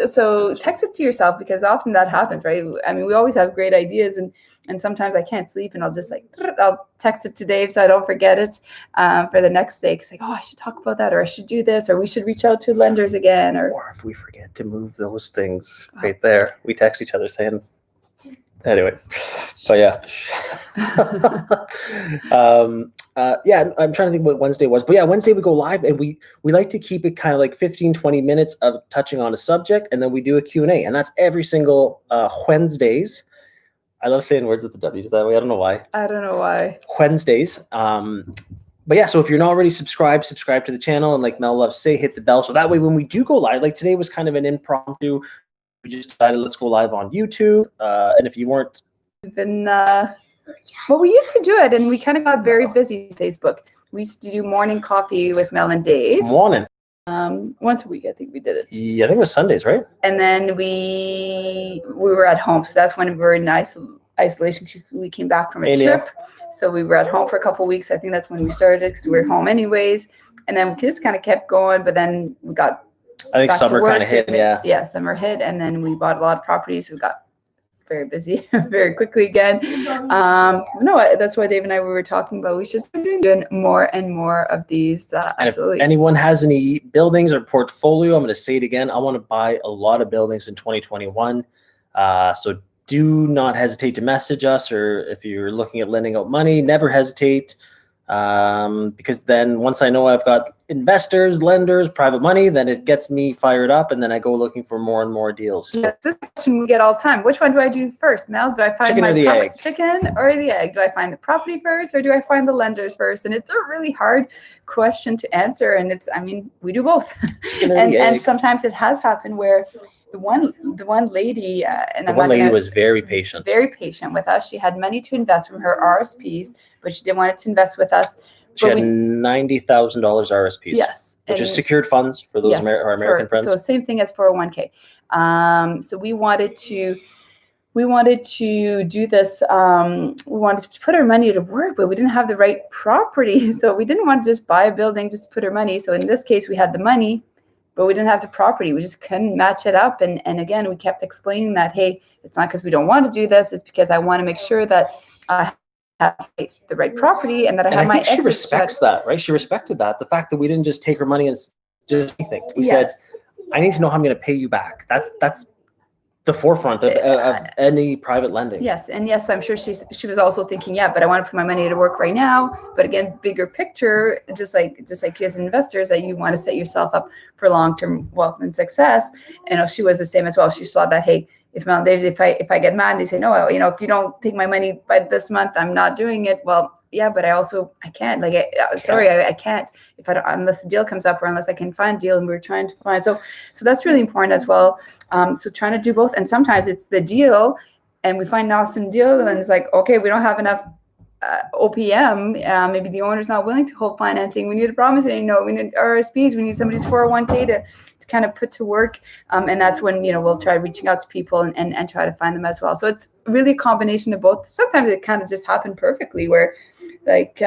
so text it to yourself, because often that happens, right? I mean, we always have great ideas, and sometimes I can't sleep, and I'll text it to Dave so I don't forget it for the next day. Cause I should talk about that, or I should do this, or we should reach out to lenders again, or if we forget to move those things right there, we text each other saying. Anyway, so yeah. I'm trying to think what Wednesday was. But yeah, Wednesday we go live, and we like to keep it kind of like 15, 20 minutes of touching on a subject, and then we do a Q&A. And that's every single Wednesdays. I love saying words with the W's that way. I don't know why. Wednesdays. But yeah, so if you're not already subscribe to the channel. And like Mel loves to say, hit the bell. So that way when we do go live, like today was kind of an impromptu. We just decided let's go live on YouTube. And if you weren't well, we used to do it, and we kind of got very busy with Facebook. We used to do morning coffee with Mel and Dave. Morning. Once a week, I think we did it. Yeah, I think it was Sundays, right? And then we were at home, so that's when we were in isolation. We came back from a trip, so we were at home for a couple of weeks. I think that's when we started, because we were at home anyways. And then we just kind of kept going, but then we got. I think summer kind of hit, yeah. Yeah, summer hit, and then we bought a lot of properties. We got very busy very quickly again. No, that's why Dave and I were talking about we should start doing more and more of these. Absolutely. If anyone has any buildings or portfolio, I'm going to say it again. I want to buy a lot of buildings in 2021. So do not hesitate to message us, or if you're looking at lending out money, never hesitate. Because then once I know I've got investors, lenders, private money, then it gets me fired up, and then I go looking for more and more deals. Yeah, this question we get all the time. Which one do I do first, Mel? Do I find chicken or the egg? Do I find the property first, or do I find the lenders first? And it's a really hard question to answer, and we do both. and sometimes it has happened where the one lady was very patient with us. She had money to invest from her RSPs, but she didn't want to invest with us. She had $90,000 RSPs. Yes, which is secured funds for those our American friends. So same thing as 401k. So we wanted to do this. We wanted to put our money to work, but we didn't have the right property. So we didn't want to just buy a building just to put our money. So in this case, we had the money, but we didn't have the property. We just couldn't match it up. And again, we kept explaining that, hey, it's not because we don't want to do this. It's because I want to make sure that I have the right property and that I have my exit. She respects that, right? She respected that. The fact that we didn't just take her money and just anything. We said, I need to know how I'm going to pay you back. That's the forefront of any private lending. Yes. And yes, I'm sure she was also thinking, but I want to put my money to work right now. But again, bigger picture, just like you as investors, that you want to set yourself up for long-term wealth and success. And she was the same as well. She saw that, hey, if Mel and Dave, if I get mad, they say, no, if you don't take my money by this month, I'm not doing it. Well, yeah, but I can't. I can't unless the deal comes up or unless I can find a deal. And we're trying to find. So that's really important as well. So trying to do both. And sometimes it's the deal and we find an awesome deal and it's like, okay, we don't have enough OPM. Maybe the owner's not willing to hold financing. We need a promise. We need RSPs. We need somebody's 401k to kind of put to work. And that's when, we'll try reaching out to people and try to find them as well. So it's really a combination of both. Sometimes it kind of just happened perfectly where like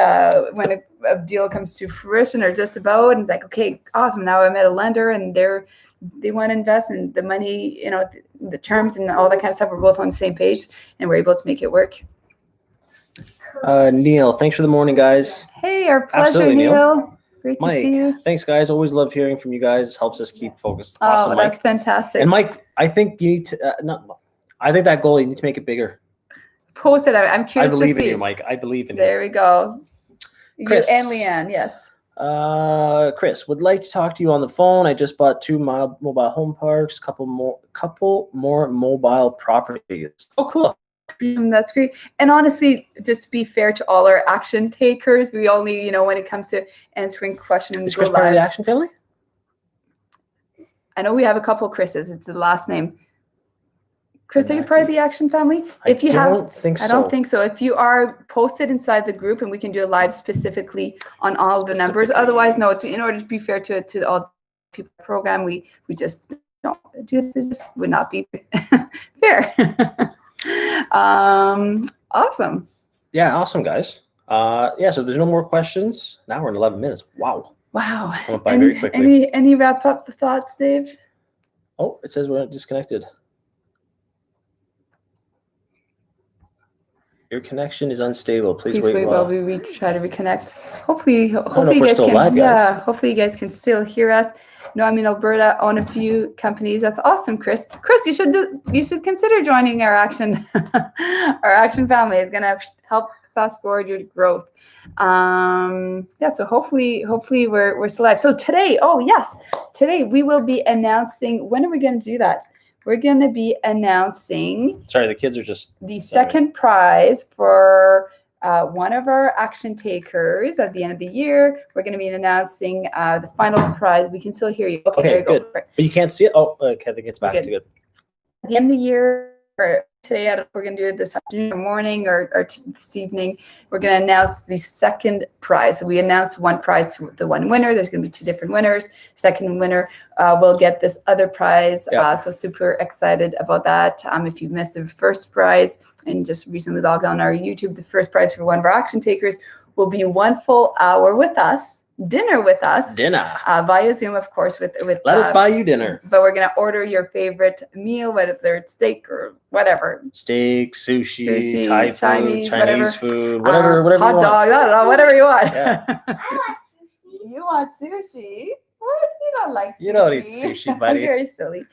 when a deal comes to fruition or just about, and it's like, okay, awesome. Now I met a lender and they want to invest, and the money, the terms and all that kind of stuff. We're both on the same page and we're able to make it work. Neil, thanks for the morning, guys. Hey, our pleasure, Absolutely, Neil. Great Mike, to see you. thanks, guys. Always love hearing from you guys. Helps us keep focused. Oh, Awesome, that's Mike. fantastic. And Mike, I think you need to. I think that goal, you need to make it bigger. Post it. I'm curious I believe to see. in you, Mike. I believe in you. There we go. Chris. You and Leanne, yes. Chris, would like to talk to you on the phone. I just bought 2 mobile home parks, couple more mobile properties. Oh, cool. That's great. And honestly, just to be fair to all our action takers, we only, when it comes to answering questions, Is Chris part of the Action family? I know we have a couple Chris's. It's the last name. Chris, are you part of the Action family? If you I don't think so. I don't think so. If you are, posted inside the group, and we can do a live specifically on all the numbers. Otherwise, no. In order to be fair to all people in the program, we just don't do this. Would not be fair. Awesome. Yeah, awesome, guys. So there's no more questions. Now we're in 11 minutes. Wow. Went by very quickly. Any wrap up thoughts, Dave? Oh, it says we're disconnected. Your connection is unstable. Please wait while we try to reconnect. Hopefully you guys can. Live, yeah, hopefully you guys can still hear us. No, I'm in Alberta, own a few companies. That's awesome, Chris. Chris, you should consider joining our action family. It's gonna help fast forward your growth. So hopefully we're still live. So today we will be announcing. When are we gonna do that? We're going to be announcing. Sorry, the kids are just. The second prize for one of our action takers at the end of the year. We're going to be announcing the final prize. We can still hear you. Okay, there you good. go. But you can't see it. Oh, okay, I think it's back to good. At the end of the year, or today, we're going to do it this afternoon or morning or this evening. We're going to announce the second prize. So we announced one prize to the one winner. There's going to be 2 different winners. Second winner will get this other prize. Yeah. So super excited about that. If you've missed the first prize and just recently logged on our YouTube, the first prize for one of our action takers will be 1 full hour with us. Dinner with us. Via Zoom, of course, with let us buy you dinner. But we're gonna order your favorite meal, whether it's steak or whatever. Steak, sushi, Thai Chinese food, whatever hot dog, I don't know, whatever you want. Yeah. I want sushi. You want sushi? What? You don't like sushi? You don't eat sushi, buddy. Very silly.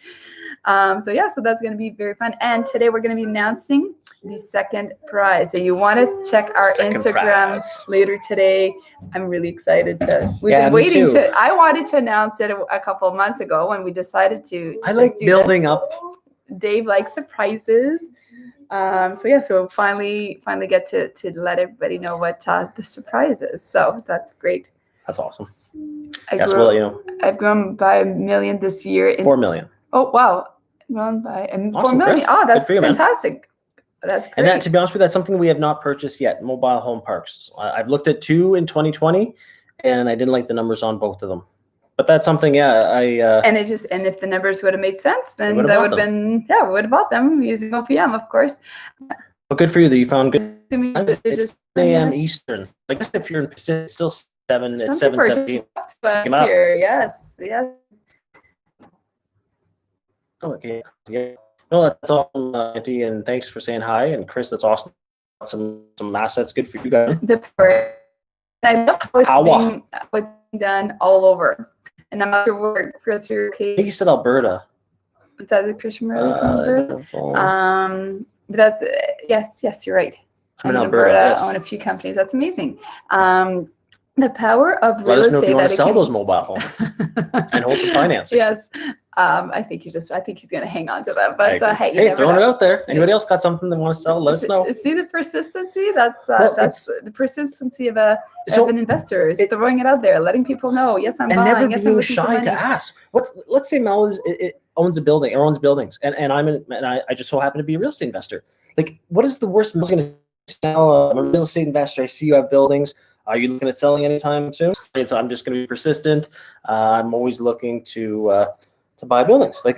So that's gonna be very fun. And today we're gonna be announcing the second prize. So you want to check our Instagram later today. I'm really excited we've been waiting I wanted to announce it a couple of months ago when we decided to I like building up. Dave likes surprises. So finally get to let everybody know what the surprise is. So that's great. That's awesome. I've grown by 1 million this year. 4 million. Oh, wow. Grown by 4 Awesome, million. Chris. Oh, that's fantastic. Man. That's great. And that, to be honest with you, that's something we have not purchased yet. Mobile home parks. I've looked at 2 in 2020, and I didn't like the numbers on both of them. But that's something, and if the numbers would have made sense, then that would have been, we would have bought them using OPM, of course. Well, good for you that you found good. It's 10 a.m. Yes. Eastern. I guess if you're in Pacific, it's still 7. It's Some people are 7:17. just here. Yes. Oh, okay. Yeah. No, that's awesome, Auntie, and thanks for saying hi. And Chris, that's awesome. Some assets, good for you guys. I love how it's being done all over. And I'm not sure where Chris, you're okay. I think you said Alberta. Is that the Christian Alberta? That's yes, you're right. I'm in Alberta. I own a few companies. That's amazing. The power of real estate. Let us know if you want to sell those mobile homes and hold some financing. Yes. I think he's going to hang on to that. But hey, throwing it out there. Anybody else got something they want to sell? Let us know. See the persistency? That's the persistency of an investor is throwing it out there, letting people know. Yes, I'm buying. And never yes, being shy to ask. Let's say Mel owns a building or owns buildings, and I just so happen to be a real estate investor. Like, what is the worst Mel's going to sell? I'm a real estate investor. I see you have buildings. Are you looking at selling anytime soon? I'm just going to be persistent. I'm always looking to to buy buildings. Like,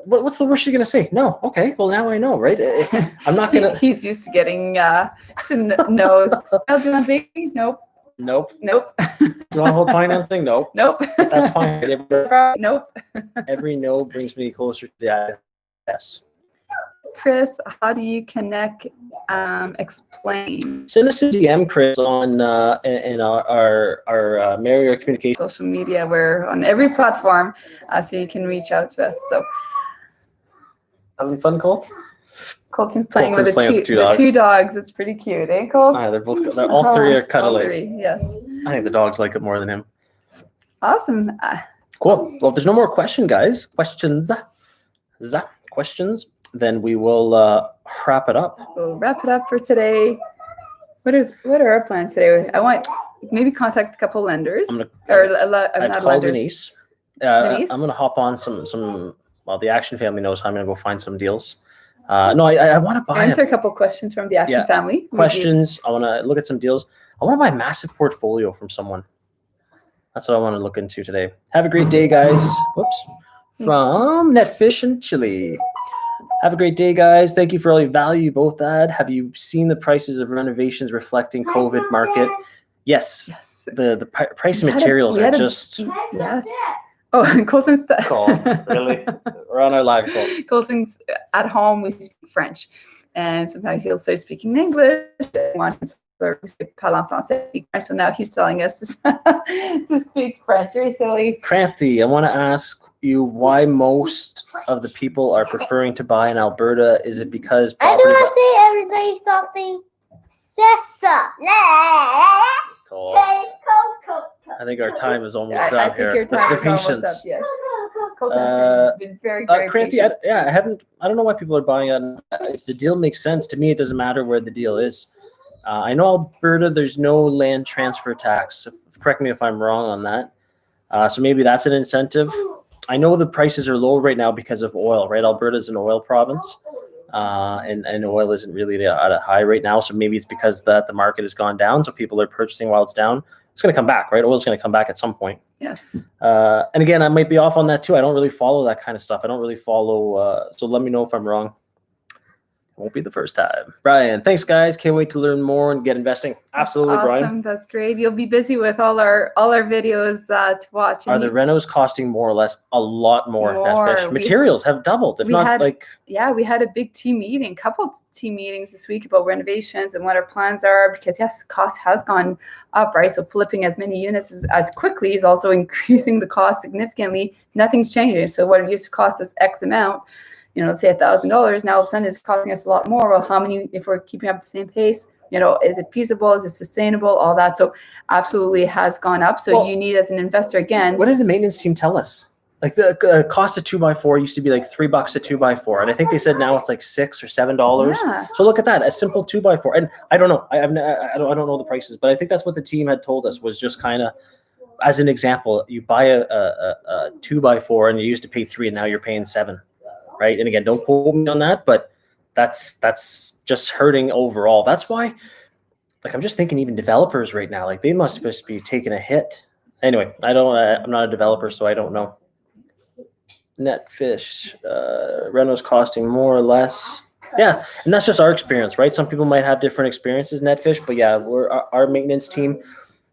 what's the worst you're gonna say? No. Okay. Well, now I know, right? I'm not gonna. He's used to getting no's. Oh, do you want big? Nope. Nope. Nope. Do you want to hold financing? Nope. Nope. That's fine. Nope. Every no brings me closer to the yes. Chris, how do you connect? Explain Send us a DM, Chris, on in our Marriott Communication. social media. We're on every platform, so you can reach out to us. So Having fun, Colt? Colton's playing Colton's with playing with the two dogs. It's pretty cute, eh, Colt? They're all three are cuddly. All three, yes. I think the dogs like it more than him. Awesome. Cool. Well, if there's no more questions, then we will wrap it up. We'll wrap it up for today. What are our plans today? I want maybe contact a couple lenders. I've called lenders. Denise. Denise? I'm gonna hop on some. Well, the Action family knows how I'm gonna go find some deals. No, I want to buy Answer a couple questions from the Action family. questions. I want to look at some deals. I want to buy a massive portfolio from someone. That's what I want to look into today. Have a great day, guys. Whoops. From Netfish and Chile. Have a great day, guys. Thank you for all your value you both add. Have you seen the prices of renovations reflecting COVID market? Yes. The price of materials are just... Yes. Oh, Colton's... Really? We're on our live call. Colton's at home. We speak French. And sometimes he'll start speaking English. So now he's telling us to speak French. Very silly. Kranthi, I want to ask you why most of the people are preferring to buy in Alberta. Is it because I don't want to say everybody something. Cool. I think our time is almost I up here. think your time The is almost patience. up, yes. Colton's been very, very Kranthi, patient. I don't know why people are buying it. If the deal makes sense, to me, it doesn't matter where the deal is. I know Alberta, there's no land transfer tax. Correct me if I'm wrong on that. So maybe that's an incentive. I know the prices are low right now because of oil, right? Alberta is an oil province, and oil isn't really at a high right now. So maybe it's because the market has gone down, so people are purchasing while it's down. It's going to come back, right? Oil's going to come back at some point. Yes. And again, I might be off on that too. I don't really follow that kind of stuff. I don't really follow. So let me know if I'm wrong. Won't be the first time. Brian, thanks, guys. Can't wait to learn more and get investing. Absolutely, Awesome. Brian. That's great. You'll be busy with all our videos to watch. Are the renos costing more or less? A lot more. More. Materials have doubled, if we not had- like. Yeah, we had a big team meeting, couple team meetings this week about renovations and what our plans are, because yes, cost has gone up, right? So flipping as many units as quickly is also increasing the cost significantly. Nothing's changing. So what it used to cost us X amount, let's say $1,000, now all of a sudden it's costing us a lot more. Well, how many, if we're keeping up the same pace, is it feasible? Is it sustainable? All that. So absolutely has gone up. So you need, as an investor, again. What did the maintenance team tell us? Like the cost of 2x4 used to be like $3 a 2x4. And I think they said now it's like $6 or $7. Yeah. So look at that, a simple 2x4. And I don't know, I don't know the prices, but I think that's what the team had told us, was just kind of, as an example, you buy a 2x4 and you used to pay $3 and now you're paying $7. Right. And again, don't quote me on that, but that's just hurting overall. That's why, like, I'm just thinking even developers right now, like they must supposed to be taking a hit. Anyway, I'm not a developer, so I don't know. Netfish, reno's costing more or less. Yeah. And that's just our experience, right? Some people might have different experiences, Netfish, but yeah, our maintenance team,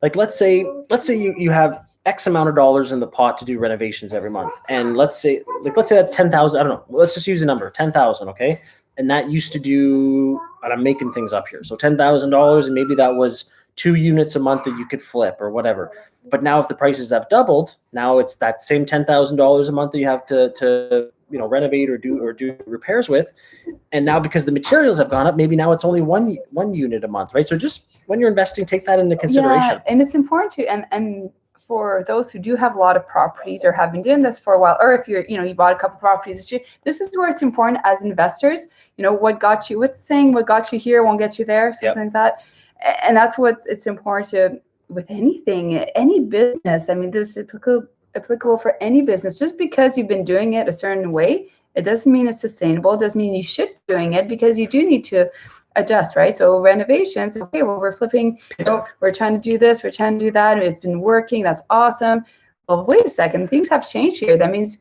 like, let's say you have X amount of dollars in the pot to do renovations every month. And let's say that's 10,000. I don't know. Let's just use a number, 10,000. Okay. And that used to do, and I'm making things up here. So $10,000, and maybe that was 2 units a month that you could flip or whatever. But now if the prices have doubled, now it's that same $10,000 a month that you have to renovate or do repairs with. And now because the materials have gone up, maybe now it's only one unit a month, right? So just when you're investing, take that into consideration. Yeah, and it's important to, and for those who do have a lot of properties or have been doing this for a while, or if you bought a couple properties this year, this is where it's important as investors, what got you here won't get you there, something like that. And that's it's important to, with anything, any business. I mean, this is applicable for any business. Just because you've been doing it a certain way, it doesn't mean it's sustainable. It doesn't mean you should be doing it, because you do need to adjust, right? So renovations, okay, well, we're flipping, we're trying to do this, we're trying to do that, and it's been working, that's awesome. Well, wait a second, things have changed here. That means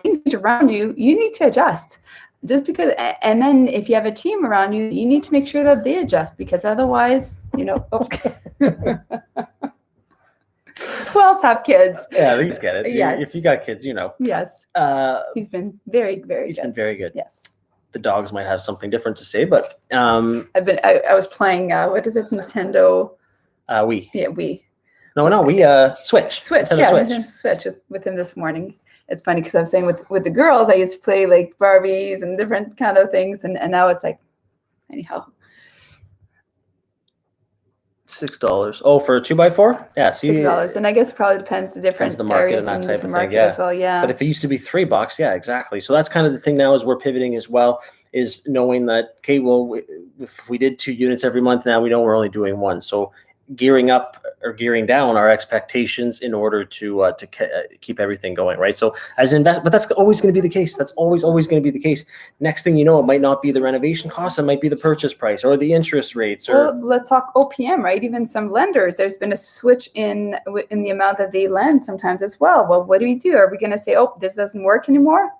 things around you, you need to adjust. Just because, and then if you have a team around you, you need to make sure that they adjust, because otherwise, you know. Who else have kids? Yeah, at least get it. Yes. If you got kids, you know. Yes. He's been very, very He's good. been very good. Yes. The dogs might have something different to say, but I was playing what is it, Nintendo? Wii. Yeah, Wii. No, Switch. Switch. Nintendo Yeah, Switch. Nintendo Switch with him this morning. It's funny because I was saying with the girls, I used to play like Barbies and different kind of things, and now it's like, anyhow. $6. Oh, for a 2x4? Yeah, see, $6, and I guess it probably depends the different the market areas and that type different of thing. market Yeah, as well. Yeah. But if it used to be $3, yeah, exactly. So that's kind of the thing now, as we're pivoting as well, is knowing that, okay, well, if we did 2 units every month, now we know we're only doing 1. So gearing up or gearing down our expectations in order to keep everything going, right? So as but that's always going to be the case. That's always going to be the case. Next thing you know, it might not be the renovation cost, it might be the purchase price or the interest rates. Or well, let's talk OPM, right? Even some lenders, there's been a switch in the amount that they lend sometimes as well. Well, what do we do? Are we going to say, oh, this doesn't work anymore?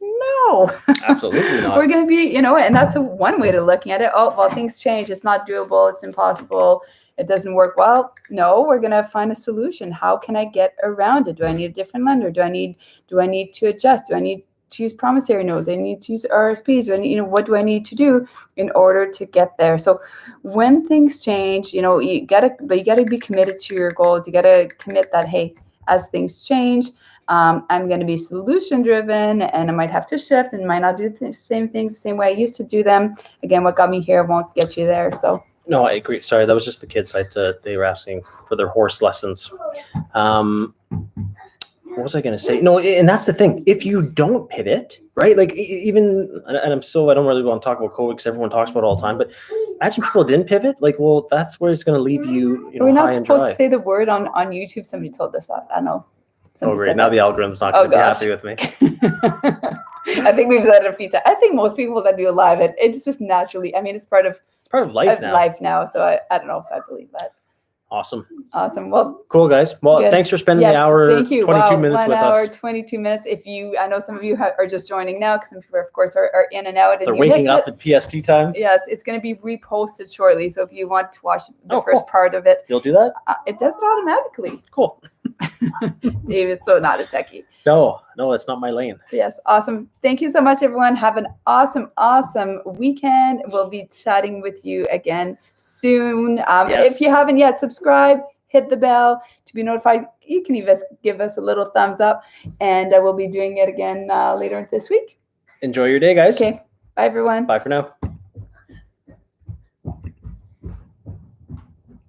No, absolutely not. We're going to be, and that's one way to looking at it. Oh, well, things change. It's not doable. It's impossible. It doesn't work. Well, no, we're going to find a solution. How can I get around it? Do I need a different lender? Do I need to adjust? Do I need to use promissory notes? Do I need to use RSPs? What do I need to do in order to get there? So when things change, you gotta be committed to your goals. You gotta commit that, hey, as things change, I'm going to be solution driven, and I might have to shift and might not do the same things the same way I used to do them. Again, what got me here won't get you there. So. No, I agree. Sorry, that was just the kids. They were asking for their horse lessons. What was I going to say? No, and that's the thing. If you don't pivot, right? Like even, and I don't really want to talk about COVID because everyone talks about it all the time. But imagine people didn't pivot. Like, well, that's where it's going to leave you. We're not high and supposed dry. to say the word on YouTube. Somebody told us that. I don't know. Oh, great. Now the algorithm's not going to be happy with me. I think we've said it a few times. I think most people that do a live, it's just naturally. I mean, it's part of life now. So I don't know if I believe that. Awesome. Well, cool, guys. Well, good. Thanks for spending the hour, thank you. 22 minutes with us. 1 hour, 22 minutes. I know some of you are just joining now because some people, of course, are in and out. And they're waking up at PST time. Yes, it's going to be reposted shortly. So if you want to watch the first part of it, you'll do that? It does it automatically. Cool. Dave is so not a techie. No, that's not my lane. Yes, awesome. Thank you so much, everyone. Have an awesome weekend. We'll be chatting with you again soon. If you haven't yet, subscribe, hit the bell to be notified. You can even give us a little thumbs up, and we'll be doing it again later this week. Enjoy your day, guys. Okay. Bye, everyone. Bye for now.